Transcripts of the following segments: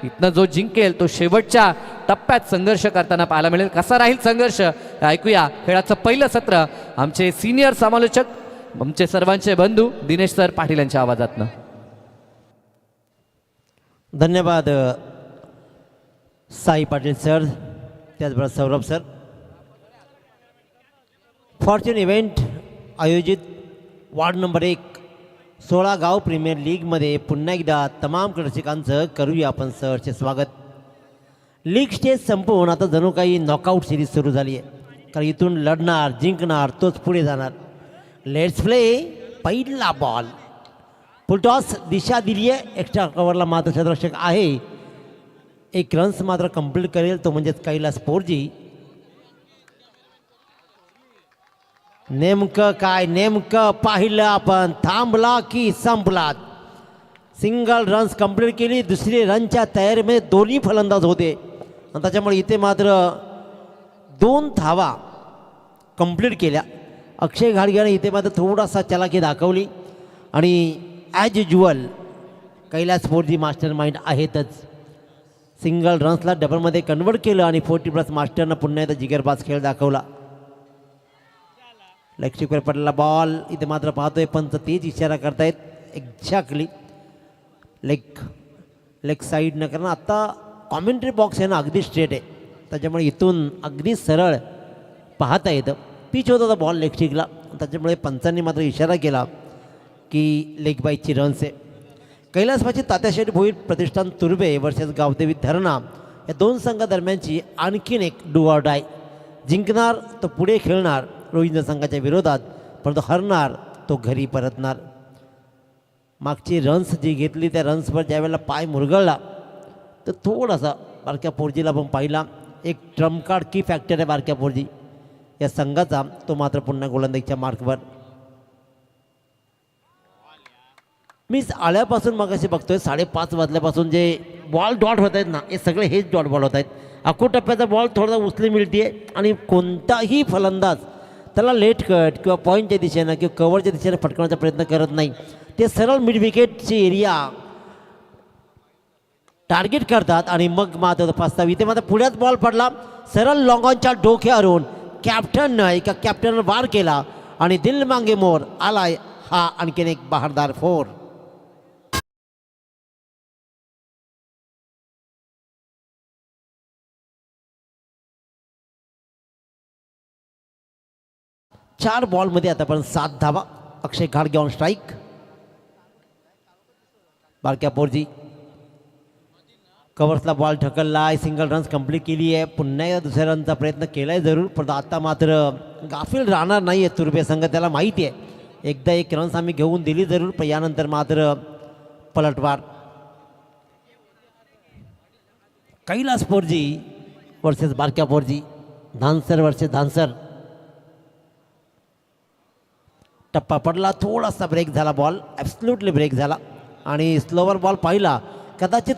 इथनं जो जिंकेल तो शेवटच्या टप्प्यात संघर्ष करताना पाहायला मिळेल. कसा राहील संघर्ष ऐकूया. खेळाचं पहिलं सत्र आमचे सिनियर समालोचक आमचे सर्वांचे बंधू दिनेश सर पाटील यांच्या आवाजातनं. धन्यवाद साई पाटील सर, त्याचबरोबर सौरभ सर. फॉर्च्यून इव्हेंट आयोजित वार्ड नंबर 1 16 गाव प्रीमियर लीगमध्ये पुन्हा एकदा तमाम रसिकांचं करूया आपण सहर्ष स्वागत. लीग स्टेज संपवून आता जणू काही नॉकआउट सिरीज सुरू झाली आहे. कारण इथून लढणार जिंकणार तोच पुढे जाणार. Let's play. पहिला बॉल फुलटॉस दिशा दिली आहे. एक्स्ट्रा कव्हरला मात्र क्षेत्ररक्षक आहे. एक रन्स मात्र कंप्लीट करेल तो म्हणजेच कैलास पोरजी. नेमकं काय नेमकं पाहिलं आपण. थांबला की संपला. सिंगल रन्स कंप्लीट केली. दुसरी रनच्या तयारीमध्ये दोन्ही फलंदाज होते आणि त्याच्यामुळे इथे मात्र 2 धावा कंप्लीट केल्या. अक्षय घाडग्याने इथे मात्र थोडासा चलाकी दाखवली आणि as usual Kailas Porji master mind आहेतच. सिंगल रन्सला डबलमध्ये कन्वर्ट केलं आणि 40+ मास्टरनं पुन्हा एकदा जिगरबाज खेळ दाखवला. लेगस्टिकवर पडलेला बॉल इथे मात्र पाहतोय पंच तेच इशारा करतायत. एक्झॅक्टली लेग साईड न कारण आत्ता कॉमेंट्री बॉक्स आहे ना अगदी स्ट्रेट आहे, त्याच्यामुळे इथून अगदी सरळ पाहता येतं. पिच होता बॉल लेगस्टिकला, त्याच्यामुळे पंचांनी मात्र इशारा केला की लेग बाईची रन्स आहे. कैलासवाची तात्याशेठ भोईर प्रतिष्ठान तुर्बे वर्सेस गावदेवी धरणा या 2 संघादरम्यानची आणखीन एक डू ऑर डाय. जिंकणार तो पुढे खेळणार रोहिंद संघाच्या विरोधात, परंतु हरणार तो घरी परतणार. मागची रन्स जी घेतली त्या रन्सवर ज्यावेळेला पाय मुरगळला तर थोडासा बारक्या पोरजीला पण पाहिला. एक ट्रम्प कार्ड की फॅक्टर आहे बारक्या पोरजी या संघाचा, तो मात्र पुन्हा गोलंदाजीच्या मार्कवर. मी आल्यापासून मग असे बघतोय 5:30 वाजल्यापासून जे बॉल डॉट होत आहेत ना हे सगळे हेच डॉट बॉल होत आहेत. अखो टप्प्याचा बॉल थोडासा उचली मिळते आणि कोणताही फलंदाज त्याला लेट कट किंवा पॉईंटच्या दिशेनं किंवा कव्हरच्या दिशेनं फटकवण्याचा प्रयत्न करत नाही. ते सरळ मिड विकेटची एरिया टार्गेट करतात आणि मग मात्र फसतात. इथे मात्र पुढ्यात बॉल पडला सरळ लॉंगॉनच्या डोक्यावरून. कॅप्टननं एका कॅप्टनवर वार केला आणि दिल मांगे मोर आलाय हा आणखीन एक बहारदार 4. चार बॉलमध्ये आतापर्यंत 7 धावा. अक्षय घाडगे ऑन स्ट्राईक. बारक्या पोरजी कव्हर्सला बॉल ढकललाय. सिंगल रन्स कंप्लीट केली आहे. पुन्हा एकदा दुसऱ्या रनचा प्रयत्न केला आहे जरूर, पण आता मात्र गाफील राहणार नाही आहे तुर्बे संघ. त्याला माहिती आहे एकदा एक रन्स आम्ही घेऊन दिली जरूर, पण यानंतर मात्र पलटवार. कैलास पोरजी वर्सेस बारक्या पोरजी. धानसर वर्सेस धानसर. टप्पा पडला, थोडासा ब्रेक झाला बॉल, ॲब्सल्युटली ब्रेक झाला आणि स्लोवर बॉल पाहिला. कदाचित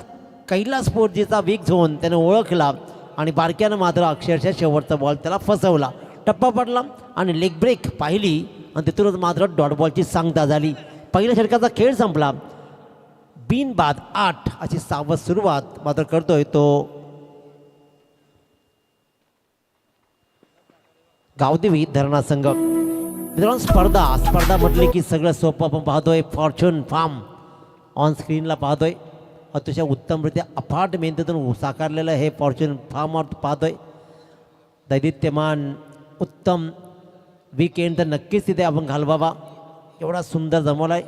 कैलास पोरजीचा वीक झोन त्याने ओळखला आणि बारक्यानं मात्र अक्षरशः शेवटचा बॉल त्याला फसवला. टप्पा पडला आणि लेग ब्रेक पाहिली आणि तिथूनच मात्र डॉट बॉलची सांगता झाली. पहिल्या षटकाचा खेळ संपला. बिनबाद 8 अशी सावध सुरुवात मात्र करतोय तो गावदेवी धरणा संघ. मित्रांनो स्पर्धा म्हटली की सगळं सोपं आपण पाहतोय. फॉर्च्यून फार्म ऑन स्क्रीनला पाहतोय. अतिशय उत्तमरित्या अफाट मेहनतीतून साकारलेलं हे फॉर्च्यून फार्म पाहतोय. दैदित्यमान उत्तम वीकेंड तर नक्कीच तिथे आपण घालवावा. एवढा सुंदर जमवला आहे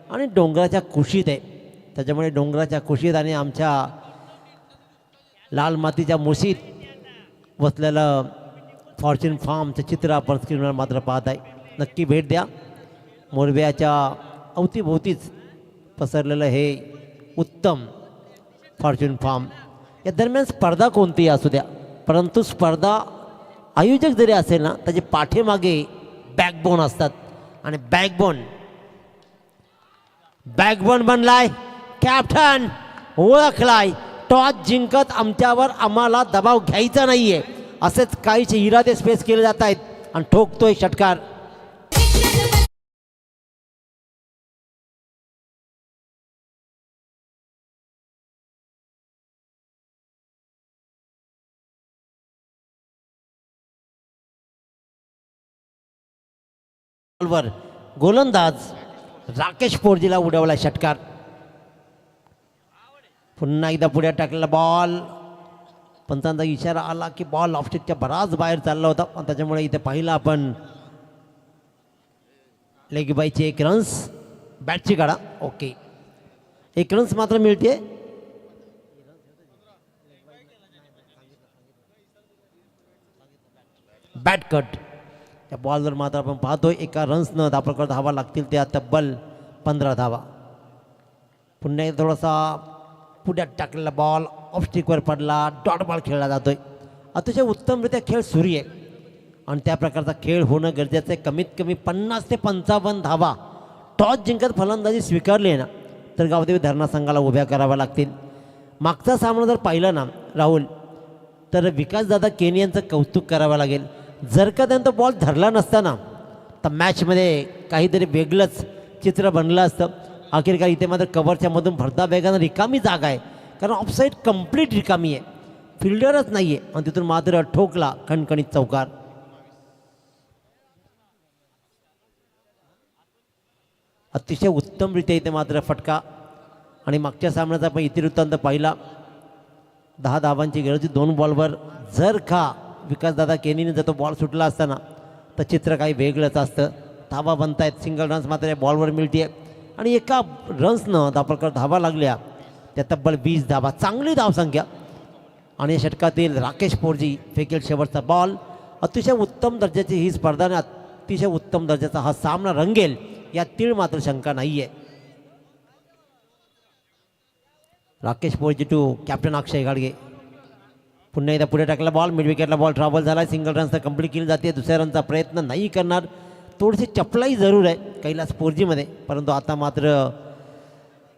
आणि डोंगराच्या कुशीत आहे, त्याच्यामुळे डोंगराच्या कुशीत आणि आमच्या लाल मातीच्या मुशीत वसलेलं फॉर्च्यून फार्मचं चित्र आपण स्क्रीनवर मात्र पाहत आहे. नक्की भेट द्या. मोरब्याच्या अवतीभोवतीच पसरलेलं हे उत्तम फॉर्च्यून फार्म. या दरम्यान स्पर्धा कोणतीही असू द्या, परंतु स्पर्धा आयोजक जरी असेल ना त्याचे पाठीमागे बॅकबोन असतात आणि बॅकबोन बनलाय. कॅप्टन ओळखलाय. टॉस जिंकत आम्हाला दबाव घ्यायचा नाहीये असेच काहीचे इरादे स्पेस केले जात आहेत आणि ठोकतोय षटकार. बॉलवर गोलंदाज राकेश पोर्जीला उडवला षटकार. पुन्हा एकदा पुढे टाकलेला बॉल, पंचांचा इशारा आला की बॉल ऑफस्टिकच्या बराच बाहेर चालला होता आणि त्याच्यामुळे इथे पाहिलं आपण लेग बायची 1 रन्स बॅटची काढा. ओके, 1 रन्स मात्र मिळते. Bat cut. त्या बॉलवर मात्र आपण पाहतोय एका रन्सनं दापडकर धावा लागतील त्या तब्बल 15 धावा. पुन्हा एक थोडासा पुढ्यात टाकलेला बॉल ऑफस्टिकवर पडला, डॉट बॉल खेळला जातोय. अतिशय उत्तमरित्या खेळ सुरू आहे आणि त्या प्रकारचा खेळ होणं गरजेचं आहे. कमीत कमी 50 ते 55 धावा टॉस जिंकत फलंदाजी स्वीकारली आहे ना तर गावदेवी धरणा संघाला उभ्या कराव्या लागतील. मागचा सामना जर पाहिला ना राहुल तर विकासदादा केनी यांचं कौतुक करावं लागेल. जर का त्यांचा बॉल धरला नसताना तर मॅचमध्ये काहीतरी वेगळंच चित्र बनलं असतं. अखेरकार इथे मात्र कव्हरच्या मधून भरता वेगानं रिकामी जागा आहे, कारण ऑफसाईड कंप्लीट रिकामी आहे, फिल्डरच नाही आहे आणि तिथून मात्र ठोकला खणखणीत चौकार. अतिशय उत्तमरित्या इथे मात्र फटका. आणि मागच्या सामन्याचा आपण इतिवृत्तांत पाहिला, 10 धावांची गरज 2 बॉलवर. जर का विकासदादा केनीने जर तो बॉल सुटला असताना तर चित्र काही वेगळंच असतं. धावा बनतायत, सिंगल रन्स मात्र बॉलवर मिळते आणि एका रन्सनं दापडकर धावा लागल्या त्या तब्बल 20 धावा, चांगली धावसंख्या. आणि या षटकातील राकेश पोर्जी फेकेल शेवटचा बॉल. अतिशय उत्तम दर्जाची ही स्पर्धा आणि अतिशय उत्तम दर्जाचा हा सामना रंगेल यातील मात्र शंका नाही आहे. राकेश पोर्जी टू कॅप्टन अक्षय घाडगे. पुन्हा एकदा पुढे टाकला बॉल, मिड विकेटला बॉल ट्रॅव्हल झाला, सिंगल रन्सचा कंप्लीट केली जाते. दुसऱ्या रनचा प्रयत्न नाही करणार. थोडीशी चपलाई जरूर आहे कैलास पोर्जीमध्ये, परंतु आता मात्र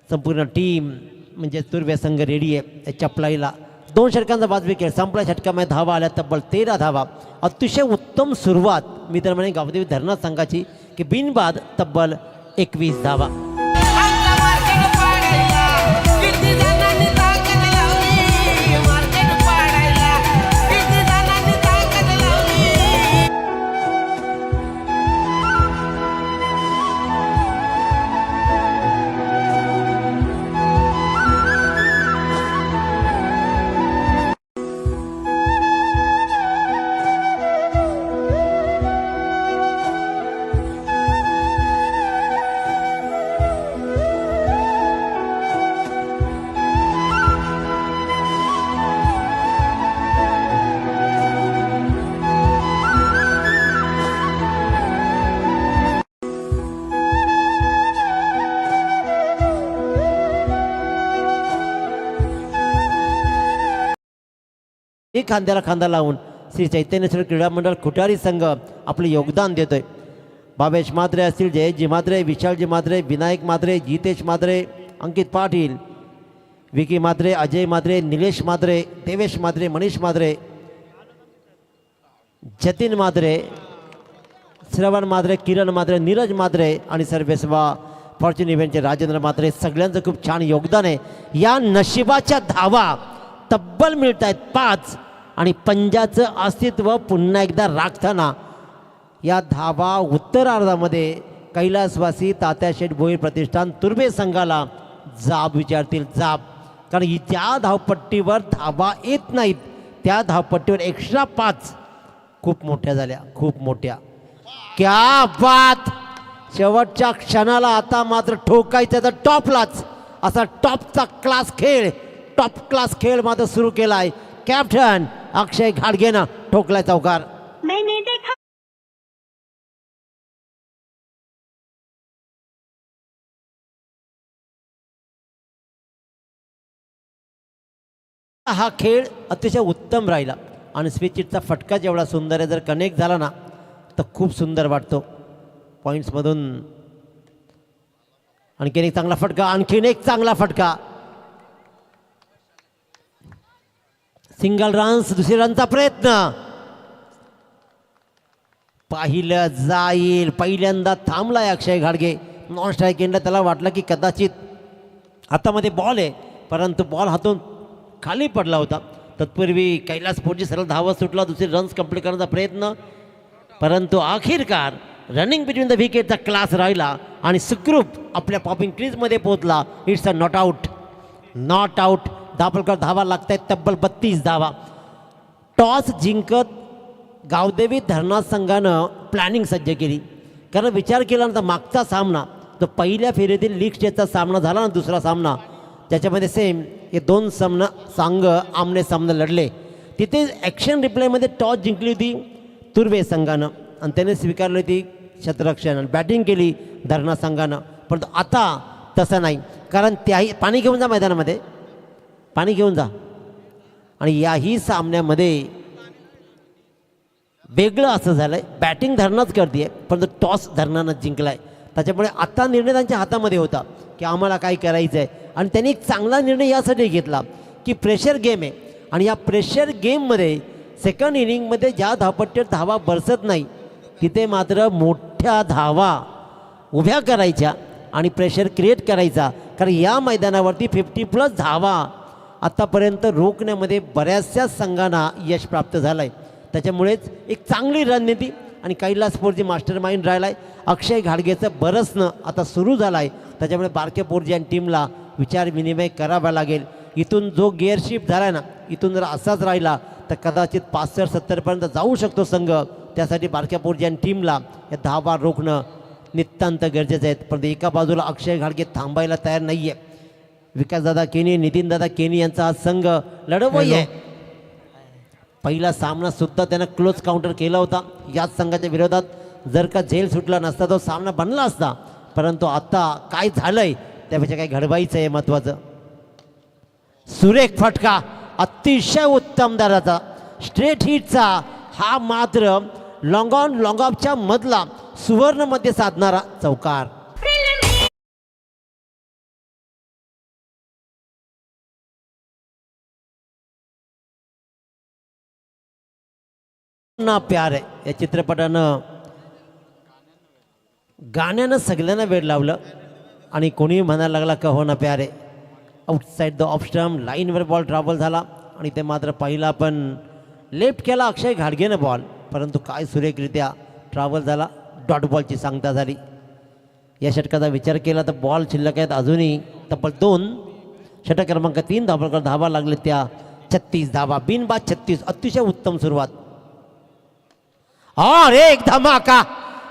संपूर्ण टीम म्हणजे तुर्भे संघ रेडी आहे त्या चपलाईला. 2 षटकांचा 5 विकेट संपला. षटकामध्ये धावा आल्या तब्बल 13 धावा. अतिशय उत्तम सुरुवात मी तर म्हणे गावदेवी धरणा संघाची की बिनबाद तब्बल 21 धावा. एक खांद्याला खांदा लावून श्री चैतन्येश्वर क्रीडा मंडळ खुटारी संघ आपले योगदान देतोय. भावेश मात्रे असतील, जयजी मात्रे, विशालजी मात्रे, विनायक मात्रे, जितेश मात्रे, अंकित पाटील, विकी मात्रे, अजय मात्रे, निलेश मात्रे, देवेश मात्रे, मनीष मात्रे, जतीन मात्रे, श्रवण मात्रे, किरण मात्रे, नीरज मात्रे आणि सर्वेसवा फॉर्च्यून इव्हेंटचे राजेंद्र मात्रे. सगळ्यांचं खूप छान योगदान आहे. या नशिबाच्या धावा तब्बल मिळत आहेत 5 आणि पंजाचं अस्तित्व पुन्हा एकदा राखताना या धावा उत्तरार्धामध्ये कैलासवासी तात्याशेठ भोईर प्रतिष्ठान तुर्भे संघाला जाब विचारतील. जाब, कारण त्या धावपट्टीवर धावा येत नाहीत, त्या धावपट्टीवर एक्स्ट्रा 5 खूप मोठ्या झाल्या, खूप मोठ्या. क्या बात. शेवटच्या क्षणाला आता मात्र ठोकायचं तर टॉपलाच. असा टॉपचा क्लास खेळ मात्र सुरू केलाय. कॅप्टन अक्षय घाडगेनं ठोकलाय चौकार. हा खेळ अतिशय उत्तम राहिला आणि स्विचिटचा फटका जेवढा सुंदर आहे, जर कनेक्ट झाला ना तर खूप सुंदर वाटतो. पॉईंट्समधून आणखीन एक चांगला फटका, आणखीन एक चांगला फटका. सिंगल रन्स, दुसऱ्या रनचा प्रयत्न. पाहिलं जाईल, पहिल्यांदा थांबलाय अक्षय घाडगे. नॉन स्ट्राईक एंडला त्याला वाटलं की कदाचित हातामध्ये बॉल आहे, परंतु बॉल हातून खाली पडला होता. तत्पूर्वी कैलास पोर्जी सरळ धावत सुटला. दुसरे रन्स कंप्लीट करण्याचा प्रयत्न, परंतु अखेरकार रनिंग बिटवीन द विकेटचा क्लास राहिला आणि सुखरूप आपल्या पॉपिंग क्रीजमध्ये पोहोचला. It's a not out. Not out. Dabholkar धावा लागत आहेत, तब्बल 32 धावा. टॉस जिंकत गावदेवी धरणा संघानं प्लॅनिंग सज्ज केली. कारण विचार केला ना तर मागचा सामना तो पहिल्या फेरीतील लीग स्टेजचा सामना झाला ना, दुसरा सामना त्याच्यामध्ये सेम हे दोन संघ आमने सामने लढले. तिथे ॲक्शन रिप्लायमध्ये टॉस जिंकली होती तुर्वे संघानं आणि त्याने स्वीकारली होती क्षेत्ररक्षण आणि बॅटिंग केली धरणा संघानं. परंतु आता तसं नाही, कारण त्याही पाणी घेऊन जा मैदानामध्ये, पाणी घेऊन जा. आणि याही सामन्यामध्ये वेगळं असं झालं आहे, बॅटिंग धरणाच करते आहे परंतु टॉस धरणानं जिंकला आहे. त्याच्यामुळे आता निर्णय त्यांच्या हातामध्ये होता की आम्हाला काय करायचं आहे. आणि त्यांनी एक चांगला निर्णय यासाठी घेतला की प्रेशर गेम आहे आणि या प्रेशर गेममध्ये सेकंड इनिंगमध्ये ज्या धावपट्टीवर धावा बरसत नाही तिथे मात्र मोठ्या धावा उभ्या करायच्या आणि प्रेशर क्रिएट करायचा. कारण या मैदानावरती 50+ धावा आत्तापर्यंत रोखण्यामध्ये बऱ्याचशा संघांना यश प्राप्त झालं आहे. त्याच्यामुळेच एक चांगली रणनीती आणि कैलासपूरची मास्टर माइंड राहिला आहे. अक्षय घाडगेचं बरसणं आता सुरू झालं आहे. त्याच्यामुळे बारके पोरजी आणि टीमला विचारविनिमय करावा लागेल. इथून जो गिअर शिफ्ट झाला आहे ना, इथून जर असाच राहिला तर कदाचित 65-70पर्यंत जाऊ शकतो संघ. त्यासाठी बारक्या पोरजी आणि टीमला या धावा रोखणं नितांत गरजेचं आहे. पण एका बाजूला अक्षय घाडगे थांबायला तयार नाही आहे. विकासदादा केनी, नितीनदादा केनी यांचा हा संघ लढवय्या आहे. पहिला सामनासुद्धा त्यानं क्लोज काउंटर केला होता याच संघाच्या विरोधात. जर का झेल सुटला नसता तो सामना बनला असता. परंतु आता काय झालंय त्यापेक्षा काय घडवायचं आहे महत्त्वाचं. सुरेख फटका, अतिशय उत्तम दराचा स्ट्रेट हिटचा हा मात्र लॉंग ऑन लॉंग ऑफच्या मधला सुवर्णमध्ये साधणारा चौकार. ना प्यार आहे या चित्रपटानं गाण्यानं सगळ्यांना वेळ लावलं आणि कोणी म्हणायला लागला का हो ना प्यार आहे. आउटसाईड द ऑफ स्टंप लाईनवर बॉल ट्रॅव्हल झाला आणि ते मात्र पहिला पण लेफ्ट केला अक्षय घाडगेनं बॉल, परंतु काय सुरेखरित्या ट्रॅव्हल झाला. डॉट बॉलची सांगता झाली. या षटकाचा विचार केला तर बॉल शिल्लक आहेत अजूनही तब्बल 2. षटक क्रमांक 3 धावांवर धावा लागले त्या 36 धावा बिनबाद 36. अतिशय उत्तम सुरुवात. और एक धमाका,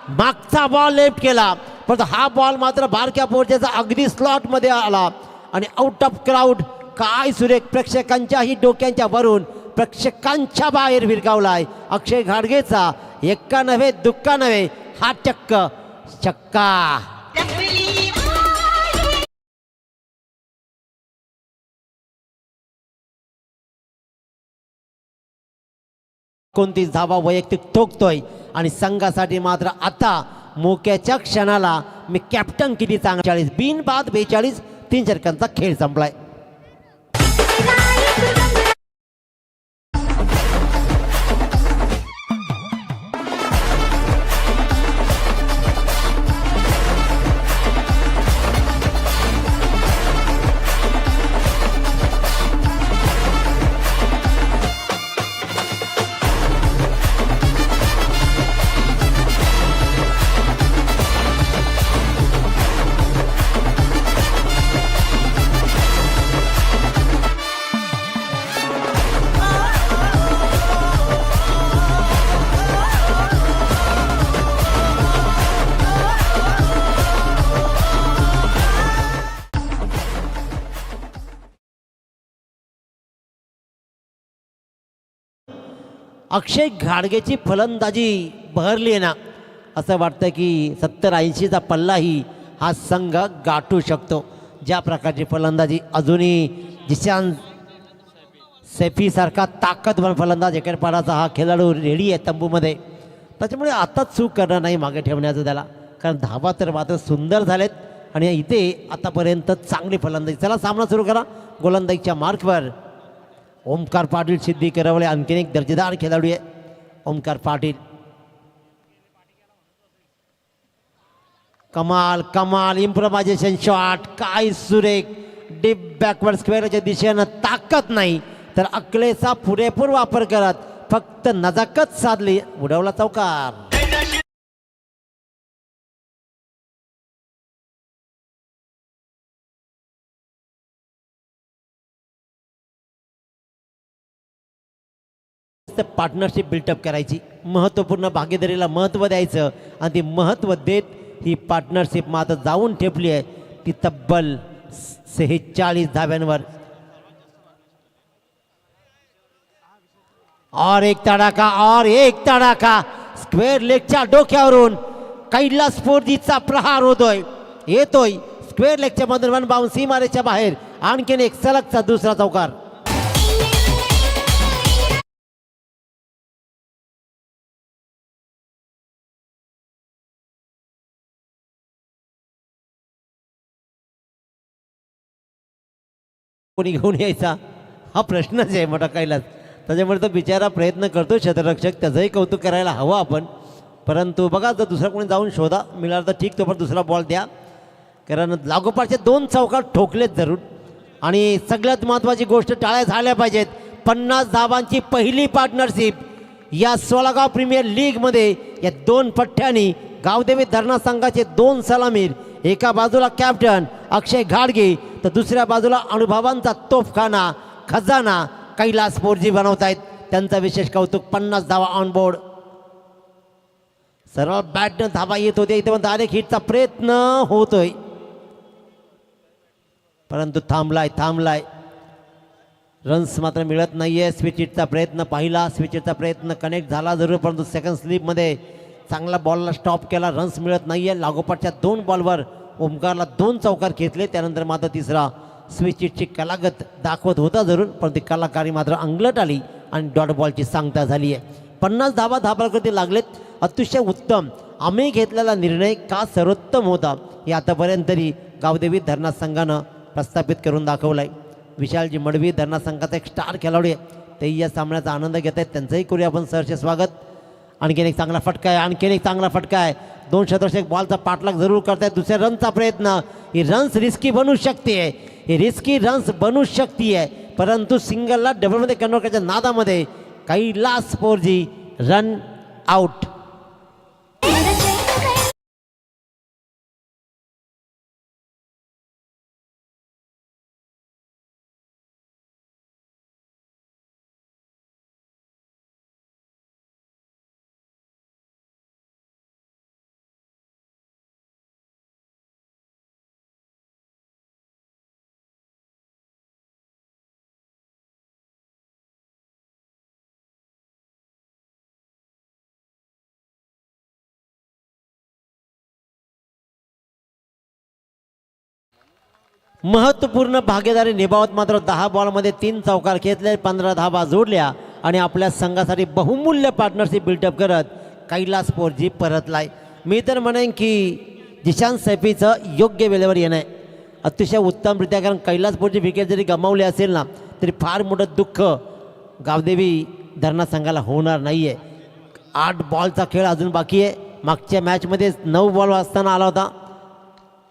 मागचा बॉल लेफ्ट केला पण हा बॉल मात्र बारक्या पोरच्याचा अगदी स्लॉटमध्ये आला आणि आउट ऑफ क्राऊड. काय सुरेख, प्रेक्षकांच्याही डोक्यांच्या वरून प्रेक्षकांच्या बाहेर विरकावलाय अक्षय घाडगेचा. एक्का नव्हे दुक्का नव्हे, हा चक्क चक्का. 29 धावा वैयक्तिक ठोकतोय आणि संघासाठी मात्र आता मोक्याच्या क्षणाला मी कॅप्टन किती चांगला. 40 बिनबाद 42. 3 षटकांचा खेळ संपलाय. अक्षय घाडगेची फलंदाजी बहरली आहे ना, असं वाटतं की 70-80चा पल्लाही हा संघ गाठू शकतो. ज्या प्रकारची फलंदाजी अजूनही जिशान सैफीसारखा ताकदवान फलंदाज एकेरपाडाचा हा खेळाडू रेडी आहे तंबूमध्ये. त्याच्यामुळे आताच चूक करणार नाही मागे ठेवण्याचं त्याला, कारण धावा तर मात्र सुंदर झालेत आणि इथे आतापर्यंत चांगली फलंदाजी. चला सामना सुरू करा. गोलंदाजीच्या मार्कवर ओमकार पाटील, सिद्धी करवले आणखीन एक दर्जेदार खेळाडू आहे ओमकार पाटील. कमाल कमाल इम्प्रोव्हायझेशन शॉट, काय सुरेख डीप बॅकवर्ड स्क्वेअरच्या दिशेनं ताकद नाही तर अकलेचा पुरेपूर वापर करत फक्त नजाकत साधली, उडवला चौकार. फक्त पार्टनरशिप बिल्टअप करायची, महत्त्वपूर्ण भागीदारीला महत्त्व द्यायचं आणि ती महत्त्व देत ही पार्टनरशिप मात्र जाऊन ठेपली आहे ती तब्बल 46 धाब्यांवर. और एक तडाखा स्क्वेअर लेगच्या डोक्यावरून कैलासपूरजीचा प्रहार येतोय स्क्वेअर लेगच्या मधून वन बाउंड सीमारेच्या बाहेर. आणखीन एक सलगचा दुसरा चौकार. कोणी घेऊन यायचा हा प्रश्नच आहे मोठा कैलास. त्याच्यामुळे तो बिचारा प्रयत्न करतो क्षेत्ररक्षक, त्याचंही कौतुक करायला हवं आपण. परंतु बघा जर दुसरा कोणी जाऊन शोधा मिळाला तर ठीक, तो पण दुसरा बॉल द्या, कारण लागोपाठचे 2 चौकार ठोकलेत जरूर. आणि सगळ्यात महत्त्वाची गोष्ट टाळ्या झाल्या पाहिजेत. 50 धावांची पहिली पार्टनरशिप या सोलागाव प्रीमियर लीगमध्ये या 2 पठ्ठ्यांनी गावदेवी धरणा संघाचे 2 सलामीर, एका बाजूला कॅप्टन अक्षय घाडगे तर दुसऱ्या बाजूला अनुभवांचा तोफखाना खजाना कैलासपूरजी बनवतायत. त्यांचं विशेष कौतुक. 50 धावा ऑन बोर्ड. सरळ बॅटनं धावा येत होते, इथे पण डायरेक्ट हिटचा प्रयत्न होतोय परंतु थांबलाय. रन्स मात्र मिळत नाहीये. स्विच हिटचा प्रयत्न पाहिला, स्विच हिटचा प्रयत्न कनेक्ट झाला जरूर, परंतु सेकंड स्लिपमध्ये चांगला बॉलला स्टॉप केला. रन्स मिळत नाहीये. लागोपाठच्या 2 बॉलवर ओमकारला 2 चौकार घेतले. त्यानंतर मात्र तिसरा स्विच हिटची कलागत दाखवत होता जरूर, पण ती कलाकारी मात्र अंगलट आली आणि डॉट बॉलची सांगता झाली आहे. 50 धावा धाबालकरती लागलेत. अतिशय उत्तम. आम्ही घेतलेला निर्णय का सर्वोत्तम होता हे आतापर्यंत तरी गावदेवी धरणा संघानं प्रस्थापित करून दाखवलं आहे. विशालजी मडवी धरणा संघाचा एक स्टार खेळाडू आहे, तेही या सामन्याचा आनंद घेत आहेत. त्यांचंही करूया आपण सहर्ष स्वागत. आणखीन एक चांगला फटका आहे. 2 शतक बॉलचा पाठलाग जरूर करतायत. दुसऱ्या रनचा प्रयत्न. ही रन्स रिस्की बनू शकते, ही रिस्की रन्स बनू शकते, परंतु सिंगलला डबलमध्ये कन्वर्ट करायच्या नादामध्ये कैलासपूरजी रन आउट. महत्त्वपूर्ण भागीदारी निभावत मात्र 10 बॉलमध्ये 3 चौकार घेतले, 15 धावा जोडल्या आणि आपल्या संघासाठी बहुमूल्य पार्टनरशिप बिल्टअप करत कैलासपूरजी परतलाय. मी तर म्हणेन की जिशान सैफीचं योग्य वेळेवर येणं आहे अतिशय उत्तमरित्या, कारण कैलासपूरची विकेट जरी गमावली असेल ना तरी फार मोठं दुःख गावदेवी धरणा संघाला होणार नाही आहे. 8 बॉलचा खेळ अजून बाकी आहे. मागच्या मॅचमध्ये 9 बॉल असताना आला होता,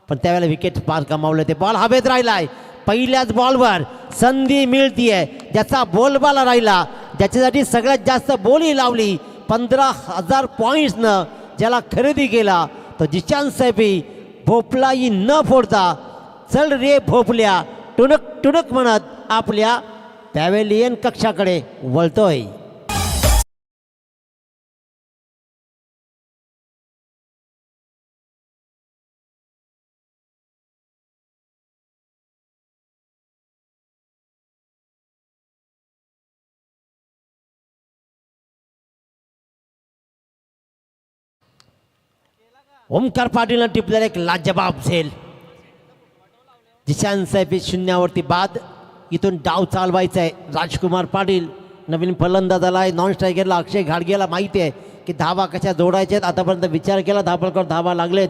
पण त्यावेळेला विकेट पार गमावले ते. बॉल हवेत राहिलाय. पहिल्याच बॉलवर संधी मिळतीये. ज्याचा बोलबाला राहिला, ज्याच्यासाठी सगळ्यात जास्त बोली लावली, 15,000 पॉईंट्सनं ज्याला खरेदी केला तो जिशान सैफी भोपलाही न फोडता चल रे भोपल्या टुणक टुणक म्हणत आपल्या पॅव्हेलियन कक्षाकडे वळतोय. ओमकार पाटीलनं टिपलेला एक लाजवाब झेल. जिशान सैफी शून्यावरती बाद. इथून डाव चालवायचा आहे. राजकुमार पाटील नवीन फलंदाजाला आहे. नॉन स्ट्रायकरला अक्षय घाडगेला माहिती आहे की धावा कशा जोडायच्या आहेत. आतापर्यंत विचार केला धापलकर धावा लागलेत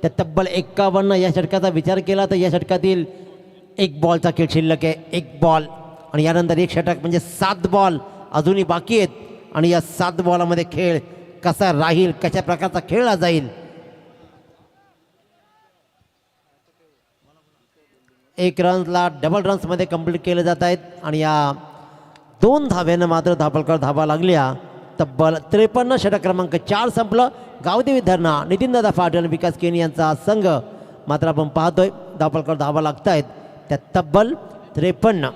त्या तब्बल 51. या षटकाचा विचार केला तर या षटकातील 1 बॉलचा खेळ शिल्लक आहे. 1 बॉल आणि यानंतर 1 षटक म्हणजे 7 बॉल अजूनही बाकी आहेत. आणि या 7 बॉलामध्ये खेळ कसा राहील, कशा प्रकारचा खेळला जाईल. 1 रन्सला डबल रन्समध्ये कंप्लीट केले जात आहेत. आणि या 2 धाव्यानं मात्र धापलकर धावा लागल्या. तब्बल 53. षटक क्रमांक 4 संपलं. गावदेवी धरणा नितीनदादा पाटील विकास केनी यांचा संघ मात्र आपण पाहतोय धापलकर धावा लागत आहेत त्या तब्बल 53.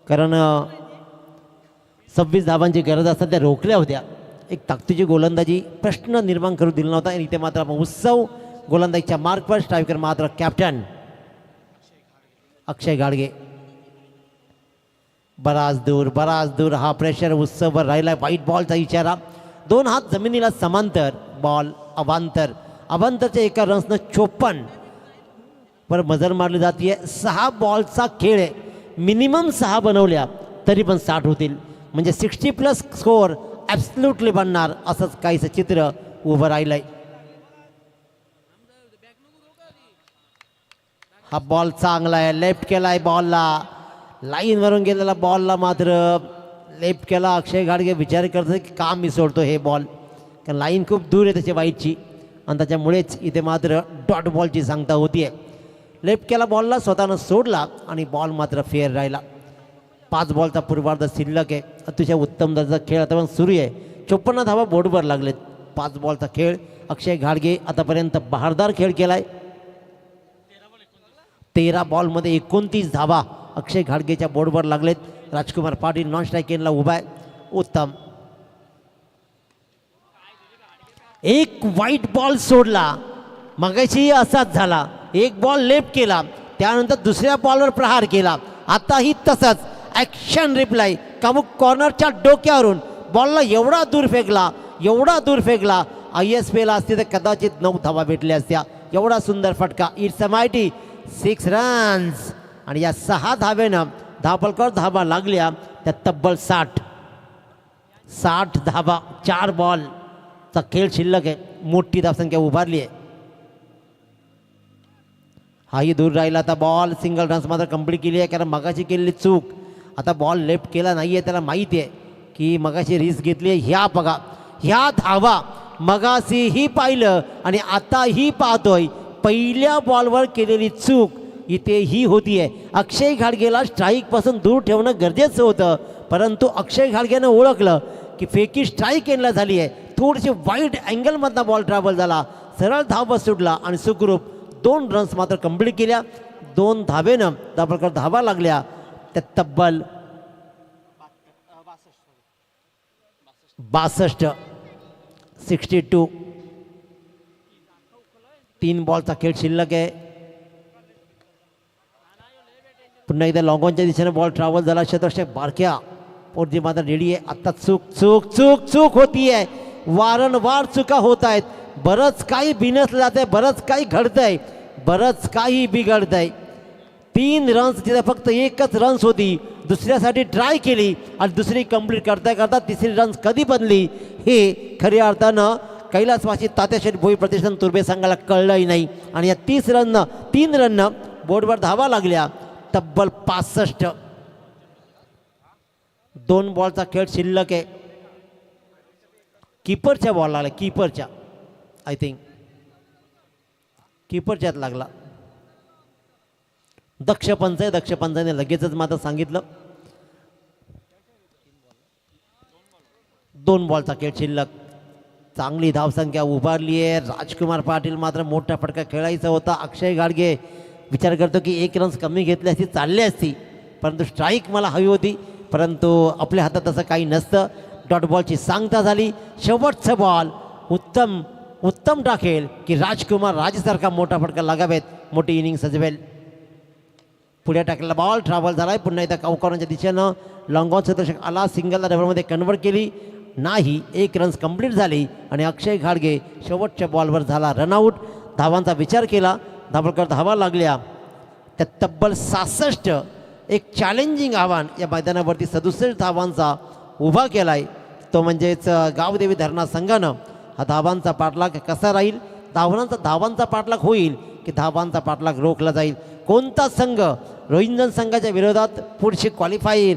कारण 26 धावांची गरज असतात त्या रोखल्या होत्या. एक ताकदीची गोलंदाजी प्रश्न निर्माण करू दिला नव्हता आणि इथे मात्र उत्सव गोलंदाजीच्या मार्कवर. स्ट्रायकर मात्र कॅप्टन अक्षय घाडगे. बराच दूर हा प्रेशर उत्सववर राहिला. व्हाईट बॉलचा इशारा. 2 हात जमिनीला समांतर. बॉल अवांतरच्या एका रन्सनं 54 वर मजर मारली जाते. 6 बॉलचा खेळ आहे. मिनिमम 6 बनवल्या तरी पण 60 होतील. म्हणजे 60+ स्कोअर ॲब्सल्युटली बनणार असंच काहीसं चित्र उभं राहिलंय. हा बॉल चांगला आहे. लेफ्ट केलाय बॉलला. लाईनवरून गेलेला बॉलला मात्र लेफ्ट केला. अक्षय घाडगे विचार करतो की का मी सोडतो हे बॉल, कारण लाईन खूप दूर आहे त्याच्या वाईटची आणि त्याच्यामुळेच इथे मात्र डॉट बॉलची सांगता होतीये. लेफ्ट केला बॉलला स्वतःनं सोडला आणि बॉल मात्र फेअर राहिला. 5 बॉलचा पूर्वार्ध शिल्लक आहे. अतिशय उत्तम दर्जाचा खेळ आता पण सुरू आहे. 54 धावा बोर्डवर लागलेत. 5 बॉलचा खेळ. अक्षय घाडगे आतापर्यंत बहारदार खेळ केलाय. 13 बॉलमध्ये 29 धावा अक्षय घाडगेच्या बोर्डवर लागलेत. राजकुमार पाटील नॉन स्ट्रायकिंगला उभा आहे. उत्तम. एक वाईट बॉल सोडला. मगाशी असाच झाला. एक बॉल लेफ्ट केला, त्यानंतर दुसऱ्या बॉलवर प्रहार केला. आताही तसंच ॲक्शन रिप्लाय. कामुक कॉर्नरच्या डोक्यावरून बॉलला एवढा दूर फेकला. ISPला असते तर कदाचित 9 धावा भेटल्या असत्या. एवढा सुंदर फटका. It's a mighty 6 runs. आणि या 6 धावेनं धावपलकर धावा लागल्या त्या तब्बल 60 धावा. 4 बॉलचा खेळ शिल्लक आहे. मोठी धावसंख्या उभारली आहे. हाही दूर राहिला. आता बॉल सिंगल रन्स मात्र कंप्लीट केली आहे, कारण मगाशी केलेली चूक. आता बॉल लेफ्ट केला नाही आहे. त्याला माहिती आहे की मगाशी रिस्क घेतली आहे. ह्या धावा मगाशीही पाहिलं आणि आताही पाहतोय. पहिल्या बॉलवर केलेली चूक इथेही होतीये. अक्षय घाडगेला स्ट्राईकपासून दूर ठेवणं गरजेचं होतं, परंतु अक्षय घाडगेनं ओळखलं की फेकी स्ट्राईक एंडला झाली आहे. थोडीशी वाईड अँगलमधला बॉल ट्रॅव्हल झाला. सरळ धाव सुटला आणि सुखरूप 2 रन्स मात्र कंप्लीट केल्या. 2 धावेनं धावपलकर धावा लागल्या त्या तब्बल 62. 3 बॉलचा खेळ शिल्लक आहे. पुन्हा एकदा लॉंगॉनच्या दिशेने बॉल ट्रॅव्हल झाला. शतरक्षक बारक्या पोटजी मात्र रेडी आहे. आता चूक होतीये. वारंवार चुका होत आहेत. बरंच काही बिनसलं जात आहे. बरंच काही घडतंय. बरंच काही बिघडतंय. 3 रन्स तिथे फक्त 1च रन्स होती. दुसऱ्यासाठी ट्राय केली आणि दुसरी कंप्लीट करता तिसरी रन्स कधी बनली हे खऱ्या अर्थानं कैलासवासी तात्याशेठ भोई प्रतिष्ठान तुर्भे संघाला कळलंही नाही. आणि या 3 रननं बोर्डवर धावा लागल्या तब्बल 65. 2 बॉलचा खेळ शिल्लक आहे. कीपरच्या बॉल लागला. कीपरच्या आय थिंक कीपरच्यात लागला. दक्ष पंचाने लगेचच मात्र सांगितलं. 2 बॉलचा खेळ शिल्लक. चांगली धावसंख्या उभारली आहे. राजकुमार पाटील मात्र मोठा फटका खेळायचा होता. अक्षय घाडगे विचार करतो की 1 रन्स कमी घेतली असती चालली असती, परंतु स्ट्राईक मला हवी होती, परंतु आपल्या हातात तसं काही नसतं. डॉट बॉलची सांगता झाली. शेवटचा बॉल उत्तम टाकेल की राजकुमार राजेसारखा मोठा फटका लागावेत. मोठी इनिंग सजवेल. पुढे टाकलेला बॉल ट्रॅव्हल झाला आहे. पुन्हा एकदा कॉर्नरच्या दिशेनं लॉंगॉन शतरक्षक आला. सिंगलला डबलमध्ये कन्वर्ट केली नाही. 1 रन्स कंप्लीट झाली आणि अक्षय घाडगे शेवटच्या बॉलवर झाला रनआउट. धावांचा विचार केला. धावपलकर धावा लागल्या त्या तब्बल 66. एक चॅलेंजिंग आव्हान या मैदानावरती 67 धावांचा उभा केला आहे. तो म्हणजेच गावदेवी धरणा संघानं हा धावांचा पाठलाग कसा राहील, धावांचा पाठलाग होईल की धावांचा पाठलाग रोखला जाईल. कोणता संघ रोहिंजन संघाच्या विरोधात पुढची क्वालिफायर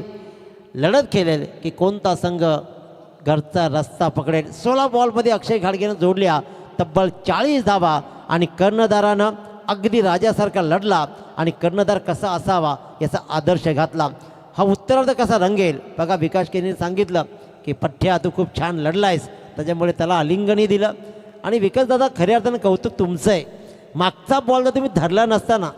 लढत खेळेल की कोणता संघ घरचा रस्ता पकडेल. 16 बॉलमध्ये अक्षय घाडगेनं जोडल्या तब्बल 40 धावा आणि कर्णधारानं अगदी राजासारखा लढला आणि कर्णधार कसा असावा याचा आदर्श घातला. हा उत्तरार्ध कसा रंगेल बघा. विकास केनीने सांगितलं की पठ्ठ्या तू खूप छान लढलायस, त्याच्यामुळे त्याला आलिंगनही दिलं. आणि विकास दादा खऱ्या अर्थानं कौतुक तुमचं आहे. मागचा बॉल जर तुम्ही धरला नसता ना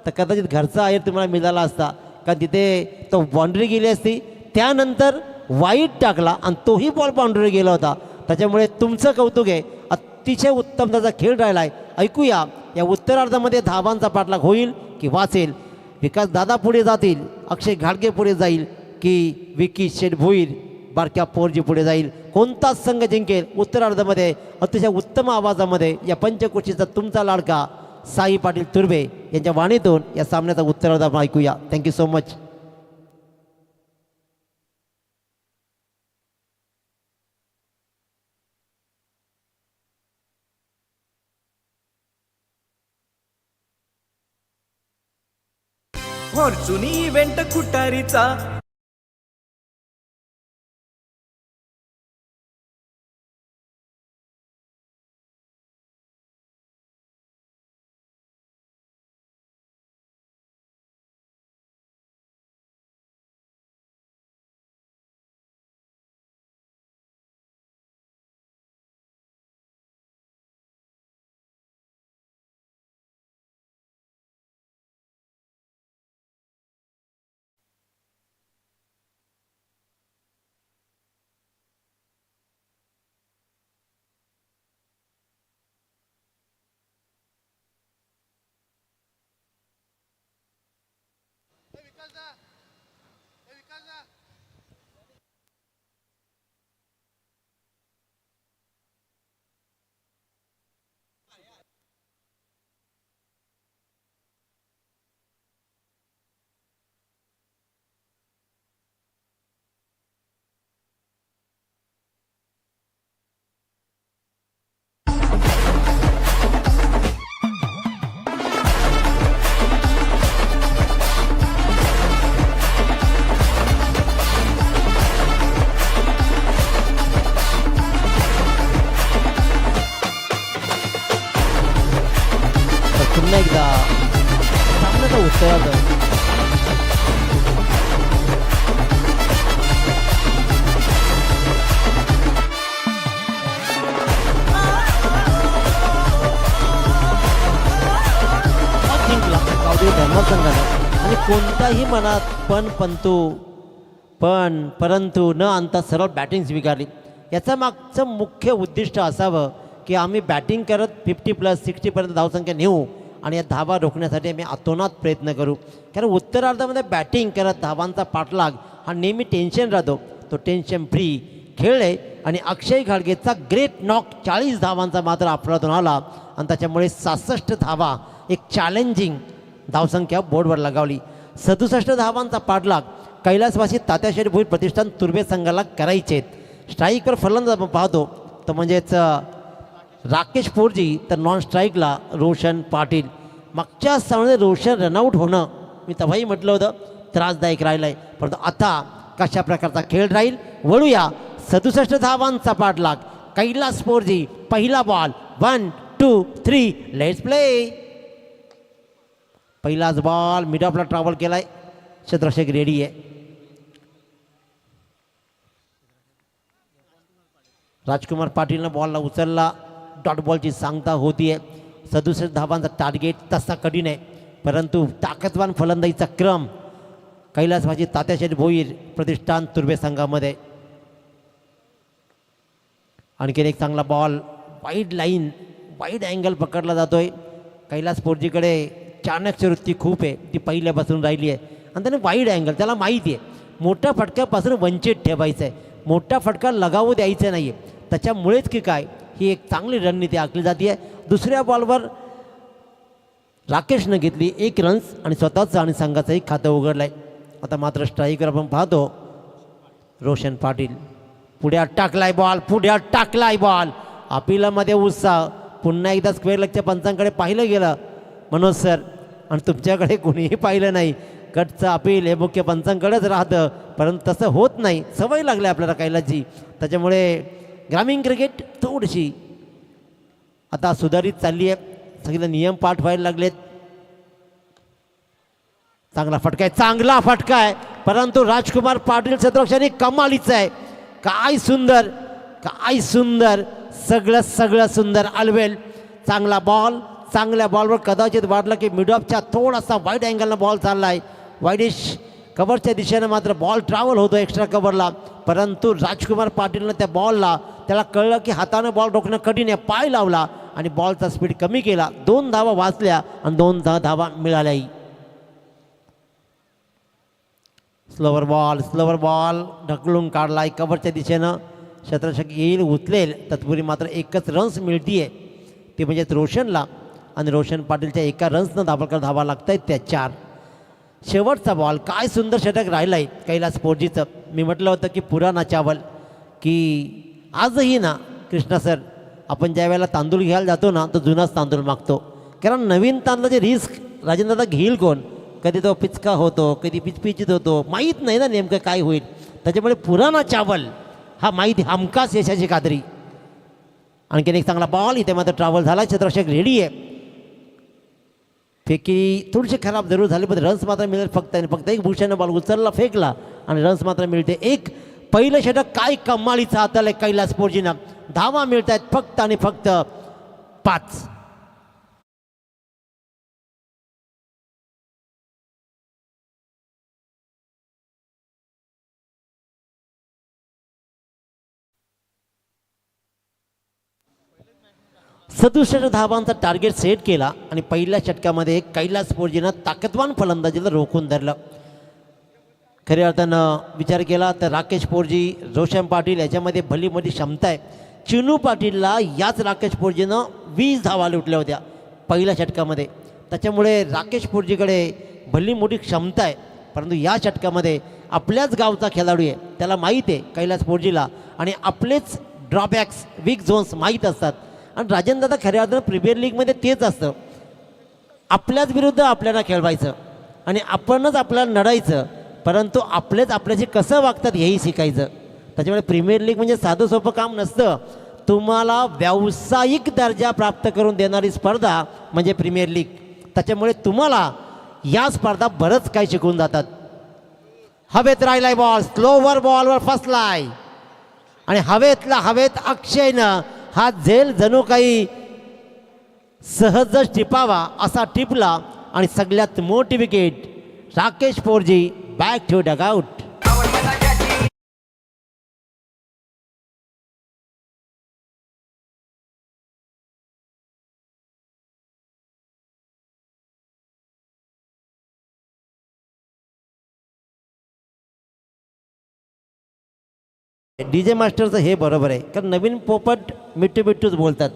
तर कदाचित घरचा आहेर तुम्हाला मिळाला असता. कारण तिथे तो बाउंड्री गेली असती. त्यानंतर वाईट टाकला आणि तोही बॉल बाउंड्री गेला होता. त्याच्यामुळे तुमचं कौतुक आहे, अतिशय उत्तम त्याचा खेळ राहिला आहे. ऐकूया या उत्तरार्धामध्ये धावांचा पाठलाग होईल की वाचेल, विकास दादा पुढे जातील, अक्षय घाडगे पुढे जाईल की विकी शेठ भोईर बारक्या पोरजी पुढे जाईल, कोणता संघ जिंकेल. उत्तरार्धामध्ये अतिशय उत्तम आवाजामध्ये या पंचकोशीचा तुमचा लाडका साई पाटील तुर्बे यांच्या वाणीतून या सामन्याचा उत्तरार्ध ऐकूया. Thank you so much. Fortune event खुटारीचा पुन्हा एकदा सामन्याचा उत्तरार्ध जिंकला गावदेवी धर्मसंघानं. आणि कोणताही मनात परंतु न आणता सरळ बॅटिंग स्वीकारली. याचा मागचं मुख्य उद्दिष्ट असावं की आम्ही बॅटिंग करत 50+ 60पर्यंत धावसंख्या नेऊ आणि या धावा रोखण्यासाठी आम्ही अतोनात प्रयत्न करू. कारण उत्तरार्धामध्ये बॅटिंग करत धावांचा पाठलाग हा नेहमी टेन्शन राहतो. तो टेन्शन फ्री खेळले आणि अक्षय घाडगेचा ग्रेट नॉक 40 धावांचा मात्र आपल्यातून आला आणि त्याच्यामुळे 67 धावा एक चॅलेंजिंग धावसंख्या बोर्डवर लगावली. 67 धावांचा पाठलाग कैलासवासी तात्याशेठ भोईर प्रतिष्ठान तुर्बे संघाला करायचे. स्ट्राईकवर फलंदाज आपण पाहतो तर म्हणजेच राकेश पोरजी, तर नॉन स्ट्राईकला रोशन पाटील. मागच्या सामन्यात रोशन रनआउट होणं मी तेव्हाही म्हटलं होतं त्रासदायक राहिलं आहे, परंतु आता कशा प्रकारचा खेळ राहील वळूया. 67 धावांचा पाठलाग कैलास पोरजी, पहिला बॉल 1 2 3 लेट्स प्ले. पहिलाच बॉल मिड ऑफला ट्रॅव्हल केलाय, चंद्रशेखर रेडी आहे. राजकुमार पाटीलनं बॉलला उचलला, डॉट बॉलची सांगता होतीये. 67 धावांचा टार्गेट तसा कठीण आहे, परंतु ताकदवान फलंदाजीचा क्रम कैलासवासी तात्याशेठ भोईर प्रतिष्ठान तुर्बे संघामध्ये. आणखीन एक चांगला ball wide line, wide angle पकडला जातोय. कैलास पोरजीकडे चाणक्य वृत्ती खूप आहे, ती पहिल्यापासून राहिली आहे आणि त्याने वाईड अँगल, त्याला माहिती आहे मोठ्या फटक्यापासून वंचित ठेवायचं आहे, मोठा फटका लगावू द्यायचा नाही आहे. त्याच्यामुळेच की काय ही एक चांगली रणनीती आखली जाते आहे. दुसऱ्या बॉलवर राकेशनं घेतली 1 रन्स आणि स्वतःचं आणि संघाचंही खातं उघडलं आहे. आता मात्र स्ट्राईकर आपण पाहतो रोशन पाटील, पुढे टाकलाय बॉल, पुढे टाकलाय बॉल. अपिलामध्ये उत्साह. पुन्हा एकदा स्क्वेअर लेगच्या पंचांकडे पाहिलं गेलं मनोज सर, आणि तुमच्याकडे कोणीही पाहिलं नाही. गटचं अपील हे मुख्य पंचांकडेच राहतं, परंतु तसं होत नाही, सवय लागली आपल्याला कैलासची. त्याच्यामुळे ग्रामीण क्रिकेट थोडीशी आता सुधारित चालली आहे, सगळे नियम पाठ व्हायला लागलेत. चांगला फटका आहे, चांगला फटका आहे, परंतु राजकुमार पाटील क्षेत्ररक्षणी कमालीचं आहे. काय सुंदर, काय सुंदर, सगळं सुंदर अलवेल. चांगला बॉल, चांगल्या बॉलवर कदाचित वाटलं की मिड ऑफच्या थोडासा वाईड अँगलनं बॉल चालला आहे. वाईडिश कव्हरच्या दिशेनं मात्र बॉल ट्रॅव्हल होतो एक्स्ट्रा कव्हरला, परंतु राजकुमार पाटीलनं त्या बॉलला त्याला कळलं की हातानं बॉल रोखणं कठीण आहे, पाय लावला आणि बॉलचा स्पीड कमी केला. 2 धावा वाचल्या आणि 2 धावा मिळाल्याही. स्लोवर बॉल ढकलून काढलाय कव्हरच्या दिशेनं. शतरक्षक येईल उचलेल, तत्पूर्वी मात्र एकच रन्स मिळतीये, ते म्हणजेच रोशनला. आणि रोशन पाटीलच्या एका रन्सनं धावा लागत आहेत त्या 4. शेवटचा बॉल, काय सुंदर षटक राहिलं आहे कैलास पोर्जीचं. मी म्हटलं होतं की पुराणा चावल, की आजही ना कृष्णा सर, आपण ज्या वेळेला तांदूळ घ्यायला जातो ना तो जुनाच तांदूळ मागतो, कारण नवीन तांदळाची रिस्क राजेंद्र घेईल कोण? कधी तो पिचका होतो, कधी पिचपिचित होतो, माहीत नाही ना नेमकं काय होईल. त्याच्यामुळे पुराणा चावल हा माहीत हमखास यशाची खात्री. आणखीन एक चांगला बॉल, इथे मात्र ट्रॅव्हल झाला, क्षेत्ररक्षक रेडी आहे. फेकी थोडीशी खराब जरूर झाली, पण रन्स मात्र मिळेल फक्त आणि फक्त. एक भूषण बॉल उचलला, फेकला आणि रन्स मात्र मिळते. एक पहिलं षटक काय कमालीचा हाताला कैलास पोर्जीनं. धावा मिळत आहेत फक्त आणि फक्त 5. सदुसष्ट धावांचा टार्गेट सेट केला आणि पहिल्या षटकामध्ये कैलास पोर्जीनं ताकदवान फलंदाजीला रोखून धरलं. खऱ्या अर्थानं विचार केला तर राकेश पोर्जी, रोशन पाटील याच्यामध्ये भली मोठी क्षमता आहे. चिनू पाटीलला याच राकेश पोर्जीनं 20 धावा लुटल्या होत्या पहिल्या षटकामध्ये. त्याच्यामुळे राकेश पोर्जीकडे भली मोठी क्षमता आहे, परंतु या षटकामध्ये आपल्याच गावचा खेळाडू आहे, त्याला माहीत आहे कैलास पोर्जीला, आणि आपलेच ड्रॉबॅक्स, वीक झोन्स माहीत असतात. आणि राजेंद्र दादा खऱ्या अर्थानं प्रीमियर लीगमध्ये तेच असतं, आपल्याच विरुद्ध आपल्याला खेळवायचं आणि आपणच आपल्याला लढायचं, परंतु आपलेच आपल्याशी कसं वागतात हेही शिकायचं. त्याच्यामुळे प्रीमियर लीग म्हणजे साधं सोपं काम नसतं. तुम्हाला व्यावसायिक दर्जा प्राप्त करून देणारी स्पर्धा म्हणजे प्रीमियर लीग. त्याच्यामुळे तुम्हाला या स्पर्धा बरंच काही शिकून जातात. हवेत राहिलाय बॉल, स्लोवर बॉलवर फसलाय आणि हवेत अक्षयनं हा झेल जणू काही सहजच टिपावा असा टिपला आणि सगळ्यात मोठी wicket Rakesh Porji back to dugout. DJ मास्टरचं हे बरोबर आहे, कारण नवीन पोपट मिठ्ठूच बोलतात,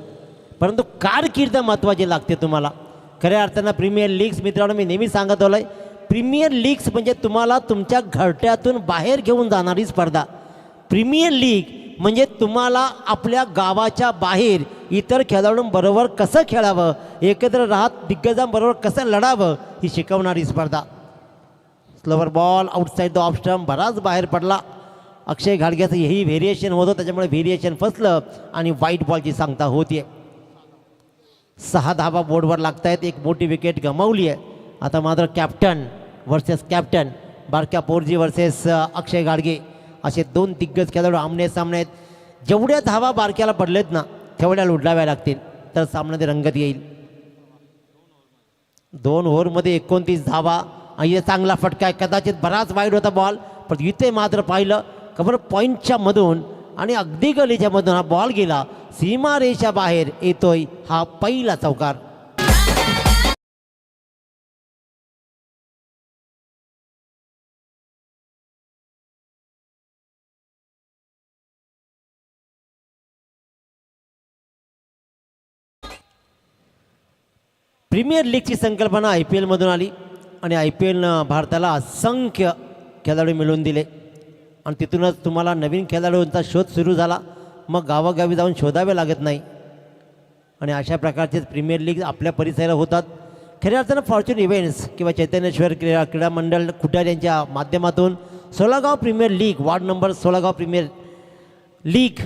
परंतु कारकीर्द महत्त्वाची लागते तुम्हाला. खऱ्या अर्थानं प्रीमियर लीग्स मित्रांनो, मी नेहमी सांगत आलोय, प्रीमियर लीग्स म्हणजे तुम्हाला तुमच्या घरट्यातून बाहेर घेऊन जाणारी स्पर्धा. प्रीमियर लीग म्हणजे तुम्हाला आपल्या गावाच्या बाहेर इतर खेळाडूंबरोबर कसं खेळावं, एकत्र राहत दिग्गजांबरोबर कसं लढावं ही शिकवणारी स्पर्धा. Slower ball outside the off stump, बराच बाहेर पडला. अक्षय घाडग्याचं हेही व्हेरिएशन होतं, त्याच्यामुळे व्हेरिएशन फसलं आणि व्हाईट बॉलची सांगता होतीये. 6 धावा बोर्डवर लागत आहेत, एक मोठी विकेट गमावली आहे. आता मात्र कॅप्टन वर्सेस कॅप्टन, बारक्या पोर्जी वर्सेस अक्षय घाडगे, असे 2 दिग्गज खेळाडू आमने सामने आहेत. जेवढ्या धावा बारक्याला पडलेत ना तेवढ्या लुटाव्या लागतील तर सामन्यात रंगत येईल. 2 ओव्हरमध्ये 29 धावा आणि चांगला फटका आहे. कदाचित बराच वाईट होता बॉल, पण इथे मात्र पाहिलं कव्हर पॉईंटच्या मधून आणि अगदी गलीच्या मधून हा बॉल गेला, सीमारेषा बाहेर येतोय हा पहिला चौकार. प्रीमियर लीगची संकल्पना IPL मधून आली आणि IPLनं भारताला असंख्य खेळाडू मिळवून दिले आणि तिथूनच तुम्हाला नवीन खेळाडूंचा शोध सुरू झाला. मग गावागावी जाऊन शोधावे लागत नाही आणि अशा प्रकारचे प्रीमियर लीग आपल्या परिसरात होतात. खऱ्या अर्थानं फॉर्च्यून इव्हेंट्स किंवा चैतन्येश्वर क्रीडा मंडळ खुटार यांच्या माध्यमातून 16 गाव प्रीमियर लीग, वार्ड नंबर 16 गाव प्रीमियर लीग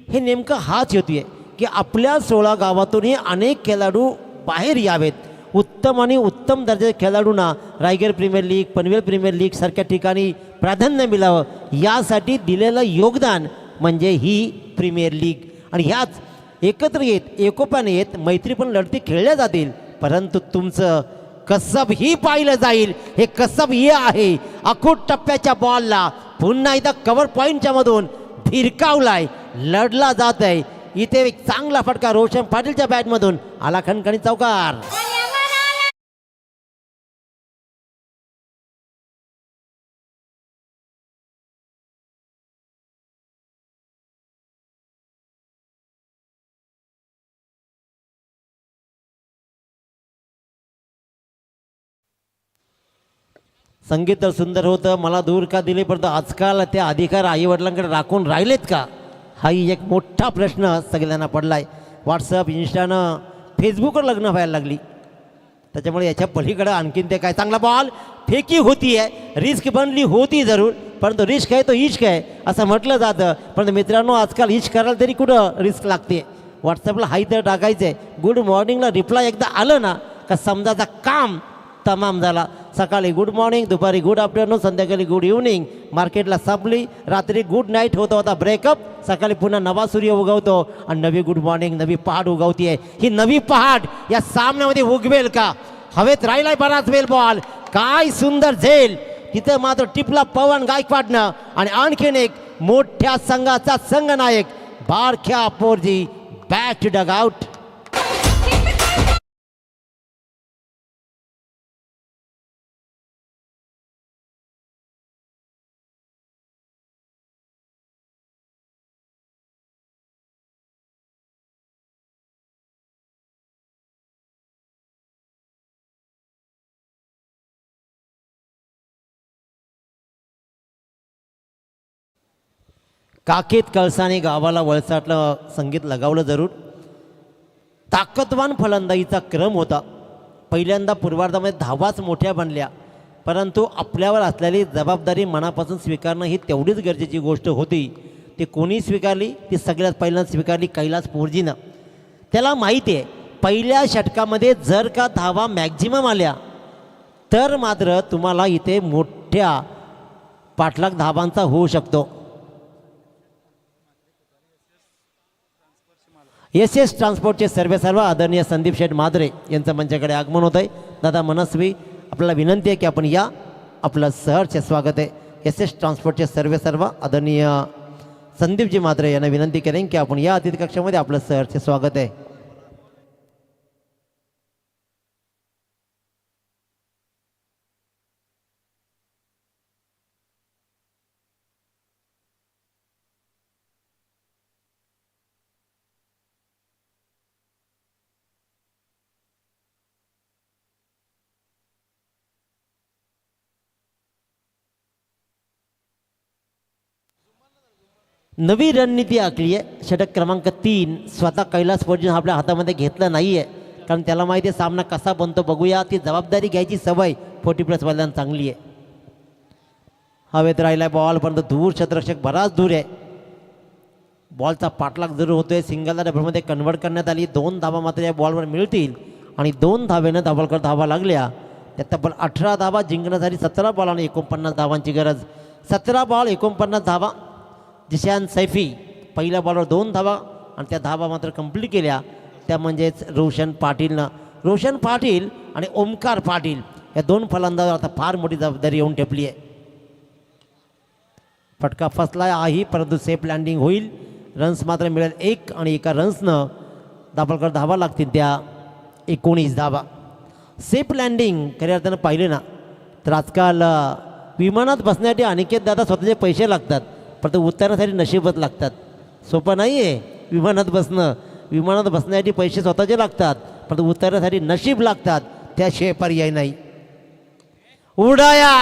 हे नेमकं हाच हेतू आहे की आपल्या 16 गावातूनही अनेक खेळाडू बाहेर यावेत. उत्तम आणि उत्तम दर्जाच्या खेळाडूंना Raigad premier league, Panvel premier league सारख्या ठिकाणी प्राधान्य मिळावं, यासाठी दिलेलं योगदान म्हणजे ही प्रीमियर लीग. आणि ह्याच एकत्र येत, एकोप्याने येत, मैत्रीपूर्ण लढती खेळल्या जातील, परंतु तुमचं कसब ही पाहिलं जाईल. हे कसब हे आहे. अखूट टप्प्याच्या बॉलला पुन्हा एकदा कव्हर पॉईंटच्या मधून भिरकावलाय, लढला जात आहे. इथे एक चांगला फटका रोशन पाटीलच्या बॅटमधून आला, खणखणीत चौकार. संगीत तर सुंदर होतं, मला दूर का दिले, परंतु आजकाल ते अधिकार आई वडिलांकडे राखून राहिलेत का, हाही एक मोठा प्रश्न सगळ्यांना पडलाय. व्हॉट्सअप, इंस्टानं, फेसबुकवर लग्न व्हायला लागली. त्याच्यामुळे याच्या पलीकडं आणखीन ते काय. चांगला बॉल फेकी होती आहे, रिस्क बनली होती जरूर, परंतु रिस्क आहे तो इश्क आहे असं म्हटलं जातं. परंतु मित्रांनो, आजकाल इश्क करायला तरी कुठं रिस्क लागते. व्हॉट्सअपला हाय तर टाकायचं आहे, गुड मॉर्निंगला रिप्लाय एकदा आलं ना का समजाचा काम तमाम झाला. सकाळी गुड मॉर्निंग, दुपारी गुड आफ्टरनून, संध्याकाळी गुड इव्हनिंग, मार्केटला संपली, रात्री गुड नाईट होता होता ब्रेकअप, सकाळी पुन्हा नवा सूर्य उगवतो आणि नवी गुड मॉर्निंग, नवी पहाट उगवतीये. ही नवी पहाट या सामन्यामध्ये उगवेल का? हवेत राहिलाय बराच वेळ बॉल, काय सुंदर झेल. तिथं मात्र टिपला पवन गायकवाडनं आणि आणखीन एक मोठ्या संघाचा संघनायक बारख्या पोरजी बॅक टू डग आउट. काकेत कळसाने गावाला वळसाटलं, संगीत लगावलं जरूर. ताकदवान फलंदाजीचा क्रम होता. पहिल्यांदा पूर्वार्धामध्ये धावाच मोठ्या बनल्या, परंतु आपल्यावर असलेली जबाबदारी मनापासून स्वीकारणं ही तेवढीच गरजेची गोष्ट होती. ती कोणी स्वीकारली? ती सगळ्यात पहिल्यांदा स्वीकारली कैलास पोरजीनं. त्याला माहिती आहे, पहिल्या षटकामध्ये जर का धावा मॅक्झिमम आल्या तर मात्र तुम्हाला इथे मोठ्या पाठलाग धावांचा होऊ शकतो. एस एस ट्रान्सपोर्टचे सर्व आदरणीय संदीप शेठ मादरे यांचं मंचाकडे आगमन होत आहे. दादा मनस्वी, आपल्याला विनंती आहे की आपण या, आपलं सहर्ष स्वागत आहे. एस एस ट्रान्सपोर्टचे सर्व आदरणीय संदीपजी मादरे यांना विनंती करेन की आपण या अतिथी कक्षामध्ये, आपलं सहर्ष स्वागत आहे. नवी रणनीती आखली आहे. षटक क्रमांक 3 स्वतः कैलास पोरजी आपल्या हातामध्ये घेतलं नाही आहे, कारण त्याला माहिती आहे सामना कसा बनतो. बघूया, ती जबाबदारी घ्यायची सवय 40+ वाल्यांना चांगली आहे. हवेत राहिला बॉल, परंतु दूर क्षेत्ररक्षक बराच दूर आहे. बॉलचा पाठलाग जरूर होतोय. सिंगलला डबलमध्ये कन्वर्ट करण्यात आली. 2 धावा मात्र या बॉलवर मिळतील आणि 2 धावेनं धावलकर धावा लागल्या. त्यात तब्बल 18 धावा जिंकण्यासाठी 17 बॉल आणि 49 धावांची गरज. 17 बॉल 49 धावा. जिशान सैफी पहिल्या बॉलवर 2 धावा आणि त्या धावा मात्र कंप्लीट केल्या. त्या म्हणजेच रोशन पाटील आणि ओमकार पाटील या 2 फलंदाजांवर आता फार मोठी जबाबदारी येऊन ठेपली आहे. फटका फसला आहे, परंतु सेफ लँडिंग होईल. रन्स मात्र मिळेल 1 आणि एका रन्सनं दाभोलकर धावा लागतील त्या 19 धावा. सेफ लँडिंग खऱ्या अर्थानं पाहिलं ना तर आजकाल विमानात बसण्यासाठी अनिकेत दादा स्वतःचे पैसे लागतात, परंतु उतरण्यासाठी नशीबच लागतात. सोपं नाही आहे विमानात बसणं. विमानात बसण्यासाठी पैसे स्वतःचे लागतात, परंतु उतरण्यासाठी नशीब लागतात, त्याशिवाय पर्याय नाही. उडाया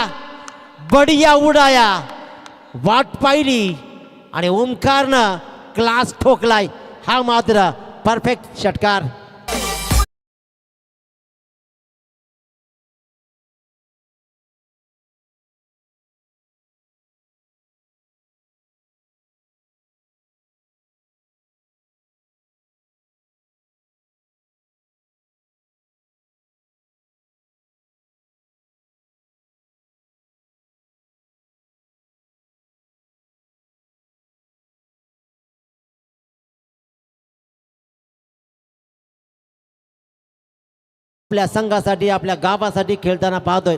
बढिया उडाया, वाट पाहिली आणि ओमकारनं क्लास ठोकलाय. हा मात्र परफेक्ट षटकार. आपल्या संघासाठी आपल्या गावासाठी खेळताना पाहतोय.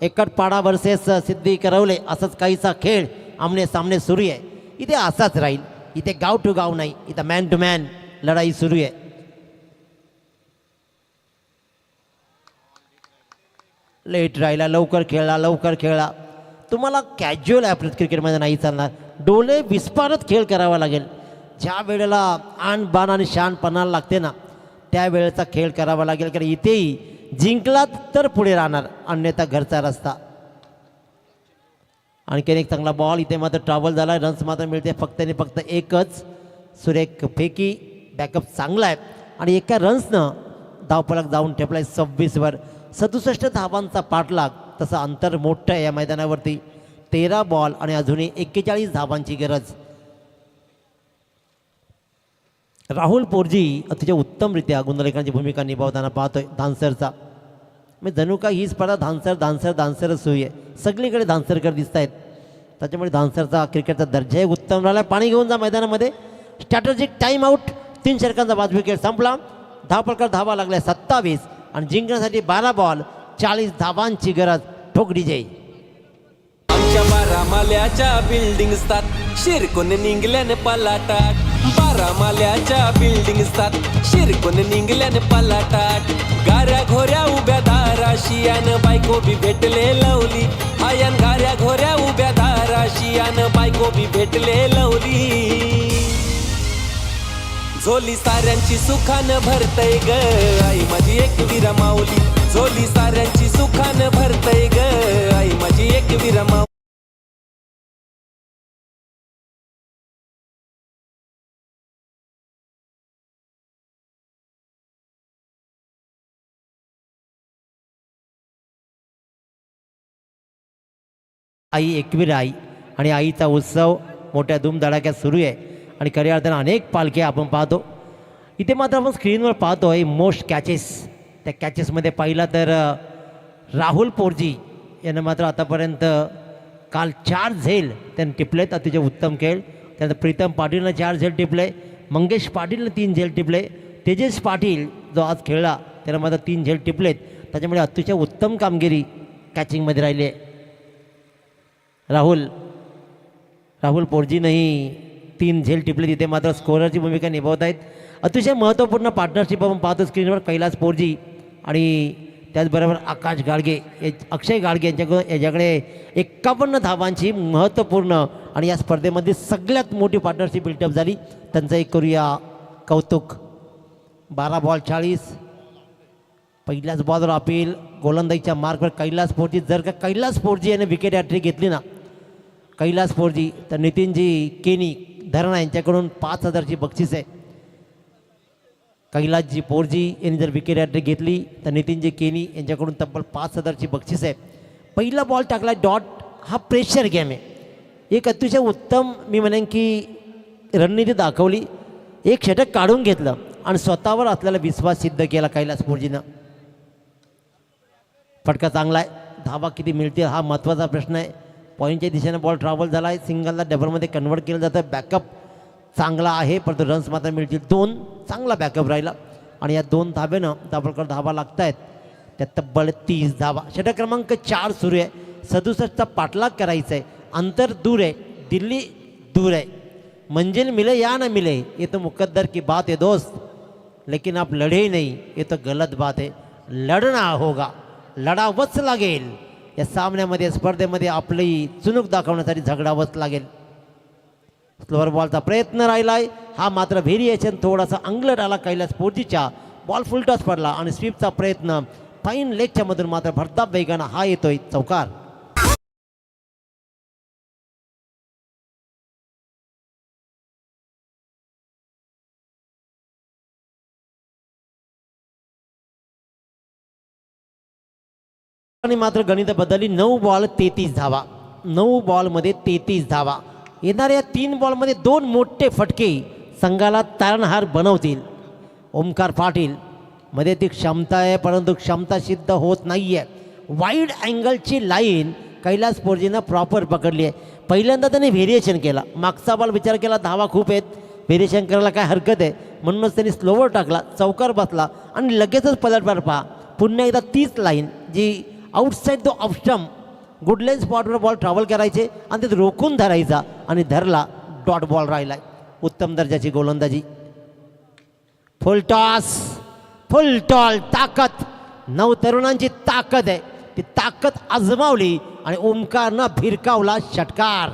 एकटपाडा वर्सेस सिद्धी करवले असंच काहीसा खेळ आमने सामने सुरू आहे. इथे असाच राहील. इथे गाव टू गाव नाही, इथं मॅन टू मॅन लढाई सुरू आहे. लेट राहिला, लवकर खेळला. तुम्हाला कॅज्युअल ॲप्रोच क्रिकेटमध्ये नाही चालणार. डोळे विस्फारत खेळ करावा लागेल. ज्या वेळेला आण बाण आणि शान पणाला लागते ना, त्या वेळेचा खेळ करावा लागेल. कारण इथेही जिंकलात तर पुढे राहणार, अन्यथा घरचा रस्ता. आणखीन एक चांगला बॉल इथे मात्र ट्रॅव्हल झाला. रन्स मात्र मिळते फक्त आणि फक्त एकच. सुरेख फेकी, बॅकअप चांगला आहे आणि एका रन्सनं धावफलक जाऊन ठेपला आहे 26वर. 67 धावांचा पाठलाग. तसं अंतर मोठं आहे या मैदानावरती. 13 बॉल आणि अजूनही 41 धावांची गरज. राहुल पोरजी अतिशय उत्तमरित्या गुणलेखनाची भूमिका निभावताना पाहतोय धानसरचा. म्हणजे जणू का ही स्पर्धा धानसरच सुरू आहे. सगळीकडे धानसरकर दिसत आहेत. त्याच्यामुळे धानसरचा क्रिकेटचा दर्जाही उत्तम राहिला. पाणी घेऊन जा मैदानामध्ये. Strategic time out. 3 षटकांचा बाद विकेट संपला. धावपलकर धावा लागल्या 27 आणि जिंकण्यासाठी 12 बॉल 40 धावांची गरज. ठोकडी जय. आमच्या बारामाल्याच्या बिल्डिंग असतात शिरकून निघल्याने पलाटाट. बारामाल्याच्या बिल्डिंग असतात शिरकून निघल्याने पलाटाट. गाऱ्या घोऱ्या उभ्या दाराशी अन बायको बी भेटले लवली. आयन गाऱ्या घोऱ्या उभ्या दाराशी अन बायको बी भेटले लवली. झोली साऱ्यांची सुखानं भरतय ग आई माझी एक विरा माऊली. झोली साऱ्यांची सुखानं भरतय ग आई माझी एक विरा माऊली. आई एकवीर आई आणि आईचा उत्सव मोठ्या धूमधडाक्यात सुरू आहे. आणि खऱ्या अर्थानं अनेक पालख्या आपण पाहतो. इथे मात्र आपण स्क्रीनवर पाहतोय मोस्ट कॅचेस. त्या कॅचेसमध्ये पाहिला तर राहुल पोरजी यानं मात्र आतापर्यंत काल 4 झेल त्यानं टिपलेत. अतिशय उत्तम खेळ. त्यानंतर प्रीतम पाटीलनं 4 झेल टिपले. मंगेश पाटीलनं 3 झेल टिपले. तेजस पाटील जो आज खेळला त्यानं मात्र 3 झेल टिपलेत. त्याच्यामुळे अतिशय उत्तम कामगिरी कॅचिंगमध्ये राहिली आहे. राहुल पोरजीनंही 3 झेल टिपले. तिथे मात्र स्कोररची भूमिका निभावत आहेत. अतिशय महत्त्वपूर्ण पार्टनरशिप आपण पाहतो स्क्रीनवर. कैलास पोरजी आणि त्याचबरोबर आकाश गाडगे, अक्षय गाडगे याच्याकडे 51 धावांची महत्त्वपूर्ण आणि या स्पर्धेमध्ये सगळ्यात मोठी पार्टनरशिप बिल्टअप झाली. त्यांचं एक करूया कौतुक. 12 बॉल 40. पहिल्याच बॉलवर अपील. गोलंदाजीच्या मार्कवर कैलास पोरजी. जर का कैलास पोरजी याने विकेट हॅट्रिक घेतली ना, कैलास पोरजी, तर नितीनजी केनी धरणा यांच्याकडून 5,000ची बक्षीस आहे. कैलासजी पोरजी यांनी जर विकेट हॅट्रिक घेतली तर नितीनजी केनी यांच्याकडून तब्बल 5,000ची बक्षीस आहे. पहिला बॉल टाकला डॉट. हा प्रेशर गेम आहे. एक अतिशय उत्तम मी म्हणेन की रणनीती दाखवली. एक षटक काढून घेतलं आणि स्वतःवर असलेला विश्वास सिद्ध केला कैलास पोरजीनं. फटका चांगला आहे. धावा किती मिळतील हा महत्त्वाचा प्रश्न आहे. पॉईंटच्या दिशेने बॉल ट्रॅव्हल झाला आहे. सिंगलला डबलमध्ये कन्वर्ट केलं जातं. बॅकअप चांगला आहे परंतु रन्स मात्र मिळतील 2. चांगला बॅकअप राहिला आणि या 2 धाब्यानं धावपलकर धावा लागत आहेत. त्या तब्बल 30 धावा. षटक क्रमांक 4 सुरू आहे. 67चा पाठलाग करायचा आहे. अंतर दूर आहे. दिल्ली दूर आहे. मंजिल मिले या ना मिले ये तो मुकद्दर की बात है दोस्त, लेकिन आप लढे नहीं ये तो गलत बात है. लढना होगा. लढावंच लागेल. या सामन्यामध्ये स्पर्धेमध्ये आपली चुणूक दाखवण्यासाठी झगडावंच लागेल. स्लोअर बॉलचा प्रयत्न राहिलाय. हा मात्र व्हेरिएशन थोडासा अंगलट आला कैलास पोरजीच्या. बॉल फुल टॉस पडला आणि स्वीपचा प्रयत्न फाईन लेगच्या मधून मात्र भरताप वेगानं हा येतोय चौकार. आणि मात्र गणित बदलली. 9 बॉल 33 धावा. 9 बॉलमध्ये 33 धावा. येणाऱ्या 3 बॉलमध्ये 2 मोठे फटके संघाला तारणहार बनवतील. ओमकार पाटील मध्ये ती क्षमता आहे परंतु क्षमता सिद्ध होत नाही आहे. वाईड अँगलची लाईन कैलास पोरजीनं प्रॉपर पकडली आहे. पहिल्यांदा त्याने व्हेरिएशन केला. मागचा बॉल विचार केला धावा खूप आहेत, व्हेरिएशन करायला काय हरकत आहे, म्हणूनच त्यांनी स्लोवर टाकला. चौकार बसला आणि लगेचच पलटवार पहा पुन्हा एकदा तीच लाईन जी outside the off stump good length स्पॉटवर बॉल ट्रॅव्हल करायचे आणि तिथे रोखून धरायचा आणि धरला डॉट बॉल राहिलाय. उत्तम दर्जाची गोलंदाजी. Full toss, full tall. ताकद, नऊ तरुणांची ताकद आहे, ती ताकद आजमावली आणि ओमकारनं भिरकावला षटकार.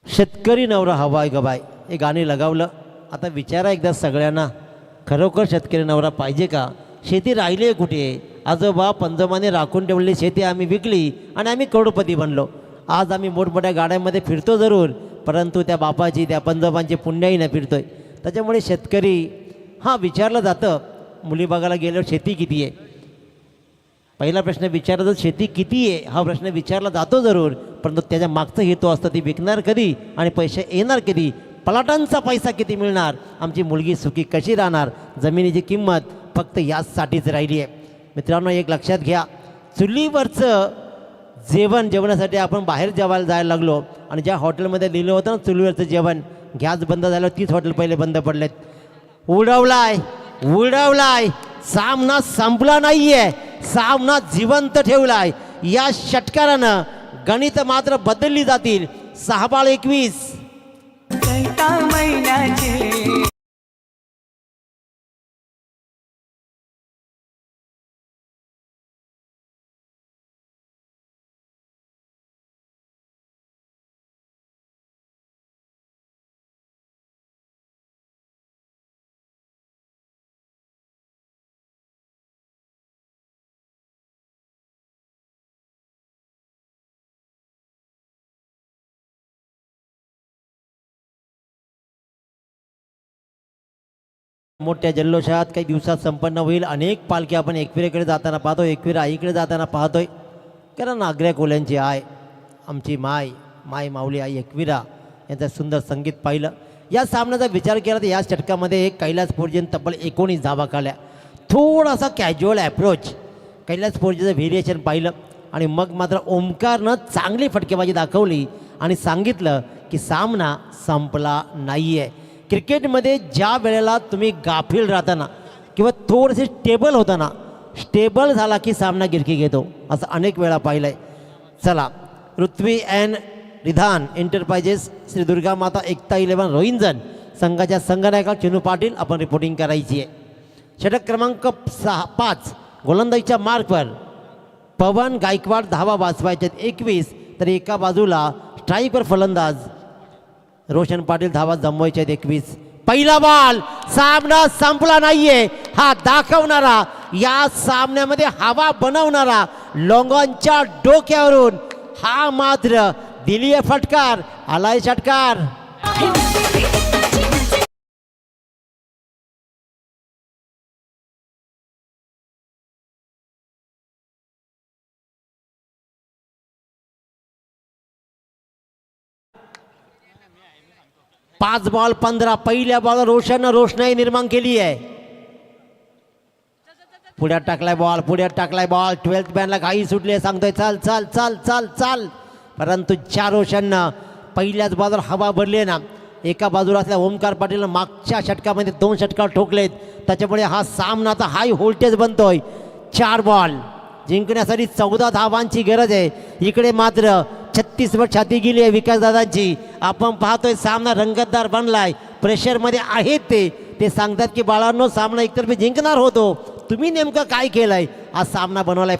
शेतकरी नवरा हवाय गबाय हे गाणे लगावलं. आता विचारा एकदा सगळ्यांना, खरोखर शेतकरी नवरा पाहिजे का? शेती राहिली आहे कुठे? आजोबा पंजोबाने राखून ठेवलेली शेती आम्ही विकली आणि आम्ही करोडपती बनलो. आज आम्ही मोठमोठ्या गाड्यांमध्ये फिरतो जरूर, परंतु त्या बापाची त्या पंजोबांची पुण्याही नाही फिरतोय. त्याच्यामुळे शेतकरी हां विचारलं जातं, मुली बघायला गेल्यावर शेती किती आहे? पहिला प्रश्न विचारला जातो शेती किती आहे हा प्रश्न विचारला जातो जरूर, परंतु त्याच्या मागचं हेतू असतं ती विकणार कधी आणि पैसे येणार कधी, पलाटांचा पैसा किती मिळणार, आमची मुलगी सुखी कशी राहणार. जमिनीची किंमत फक्त याचसाठीच राहिली आहे. मित्रांनो एक लक्षात घ्या, चुलीवरचं जेवणासाठी आपण बाहेर जेवायला जायला लागलो आणि ज्या हॉटेलमध्ये लिहिलं होतं ना चुलीवरचं जेवण, गॅस बंद झालं, तीच हॉटेल पहिले बंद पडलेत. उडवलाय. सामना संपला नाहीये, सामना जिवंत ठेवलाय. या षटकारानं गणित मात्र बदलली जातील. 6-21. महिन्याचे मोठ्या जल्लोषात काही दिवसात संपन्न होईल. अनेक पालखी आपण एकविरेकडे जाताना पाहतो, एकविरा आईकडे जाताना पाहतोय. कारण आग्र्या कोल्यांची आय, आमची माय माऊली आई एकविरा यांचं सुंदर संगीत पाहिलं. या सामन्याचा विचार केला तर या षटकामध्ये एक कैलासपूरजीन तब्बल 19 धावा काढल्या. थोडासा कॅज्युअल ॲप्रोच कैलासपूरजीचं व्हेरिएशन पाहिलं आणि मग मात्र ओमकारनं चांगली फटकेबाजी दाखवली आणि सांगितलं की सामना संपला नाही आहे. क्रिकेटमध्ये ज्या वेळेला तुम्ही गाफील राहताना किंवा थोडेसे स्टेबल झाला की सामना गिरकी घेतो, असं अनेक वेळा पाहिलं आहे. चला, पृथ्वी अँड रिधान एंटरप्राइजेस श्री दुर्गा माता एकता 11 रोहिंजन संघाच्या संघनायका चिनू पाटील आपण रिपोर्टिंग करायची आहे. षटक क्रमांक 5 गोलंदाजीच्या मार्कवर पवन गायकवाड धावा वाचवायच्यात 21, तर एका बाजूला स्ट्राईकवर फलंदाज रोशन पाटील धावा जमवायच्या 21. पहिला बॉल. सामना संपला नाहीये हा दाखवणारा, या सामन्यामध्ये हवा बनवणारा लोंगांच्या डोक्यावरून हा मात्र दिलीय फटकार. आलाय षटकार. पाच बॉल 15. पहिल्या बॉल रोषणाई निर्माण केली आहे. पुढ्यात टाकलाय बॉल 12th मॅनला घाई सुटली, सांगतोय चाल, परंतु ज्या रोशननं पहिल्याच बॉलवर हवा भरली ना, एका बाजूला असल्या ओमकार पाटीलनं मागच्या षटकामध्ये 2 षटकार ठोकलेत, त्याच्यामुळे हा सामनाचा हाय व्होल्टेज बनतोय. 4 बॉल जिंकण्यासाठी 14 धावांची गरज आहे. इकडे मात्र 36 वर छाती गेली आहे विकासदादांची. आपण पाहतोय सामना रंगतदार बनलाय. प्रेशरमध्ये आहेत ते सांगतात की बाळांनो सामना एकतर्फी जिंकणार होतो, तुम्ही नेमकं काय केलंय? हा सामना बनवलाय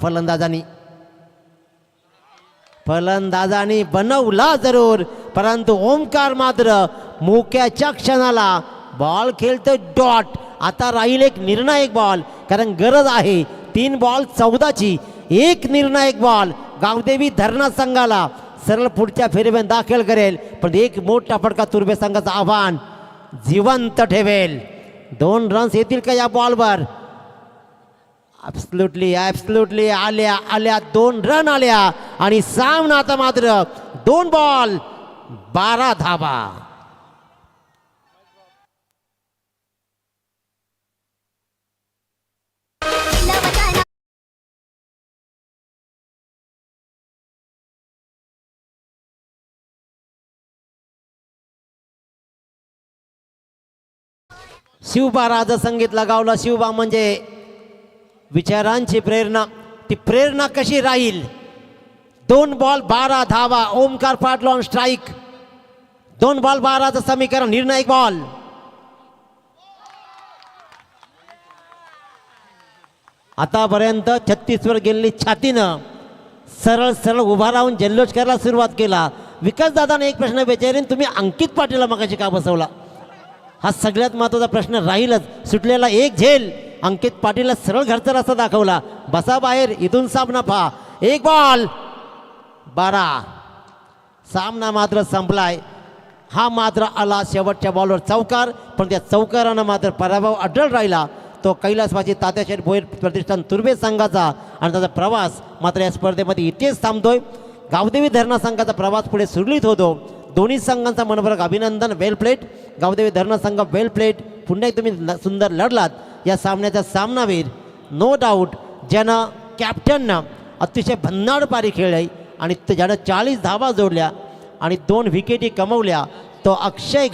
फलंदाजांनी बनवला जरूर, परंतु ओमकार मात्र मोक्याच्या क्षणाला बॉल खेळतोय डॉट. आता राहील एक निर्णायक बॉल, कारण गरज आहे 3 बॉल 14ची. एक निर्णायक बॉल गावदेवी धरणा संघाला सरळ पुढच्या फेरीमध्ये दाखल करेल, पण एक मोठा फटका तुर्भे संघाचं आव्हान जिवंत ठेवेल. 2 रन्स येतील का या बॉलवर? ॲब्सल्युटली आल्या 2 रन आल्या आणि सामना आता मात्र 2 बॉल 12 धावा. शिवबा राजा संगीत लगावला. शिवबा म्हणजे विचारांची प्रेरणा. ती प्रेरणा कशी राहील. 2 बॉल 12 धावा. Omkar Patil on strike. 2 ball 12चं समीकरण. निर्णायक बॉल. आतापर्यंत 36 वर गेलेली छातीनं सरळ सरळ उभा राहून जल्लोष करायला सुरुवात केला. विकास दादाने एक प्रश्न विचारेन, तुम्ही अंकित पाटीलला मगाशी का बसवला. हा सगळ्यात महत्त्वाचा प्रश्न राहीलच. सुटलेला एक झेल अंकित पाटीलला सरळ घरचा रस्ता दाखवला. बसा बाहेर, इथून सामना पहा. 1 बॉल 12. सामना मात्र संपलाय. हा मात्र आला शेवटच्या बॉलवर चौकार, पण त्या चौकारानं मात्र पराभव अटळ राहिला. तो कैलासवासी तात्याशेठ भोईर प्रतिष्ठान तुर्भे संघाचा, आणि त्याचा प्रवास मात्र या स्पर्धेमध्ये इथेच थांबतोय. गावदेवी धरणा संघाचा प्रवास पुढे सुरळीत होतो. दोन्ही संघांचा मनपूर्वक अभिनंदन. वेल प्लेट. गावदेवी धरणा संघ वेल प्लेट. पुन्हा एक तुम्ही सुंदर लढलात. या सामन्याचा सामनावीर नो डाऊट ज्यानं कॅप्टननं अतिशय भन्नाट पारी खेळली आणि ज्यानं 40 धावा जोडल्या आणि 2 विकेटी कमवल्या, तो अक्षय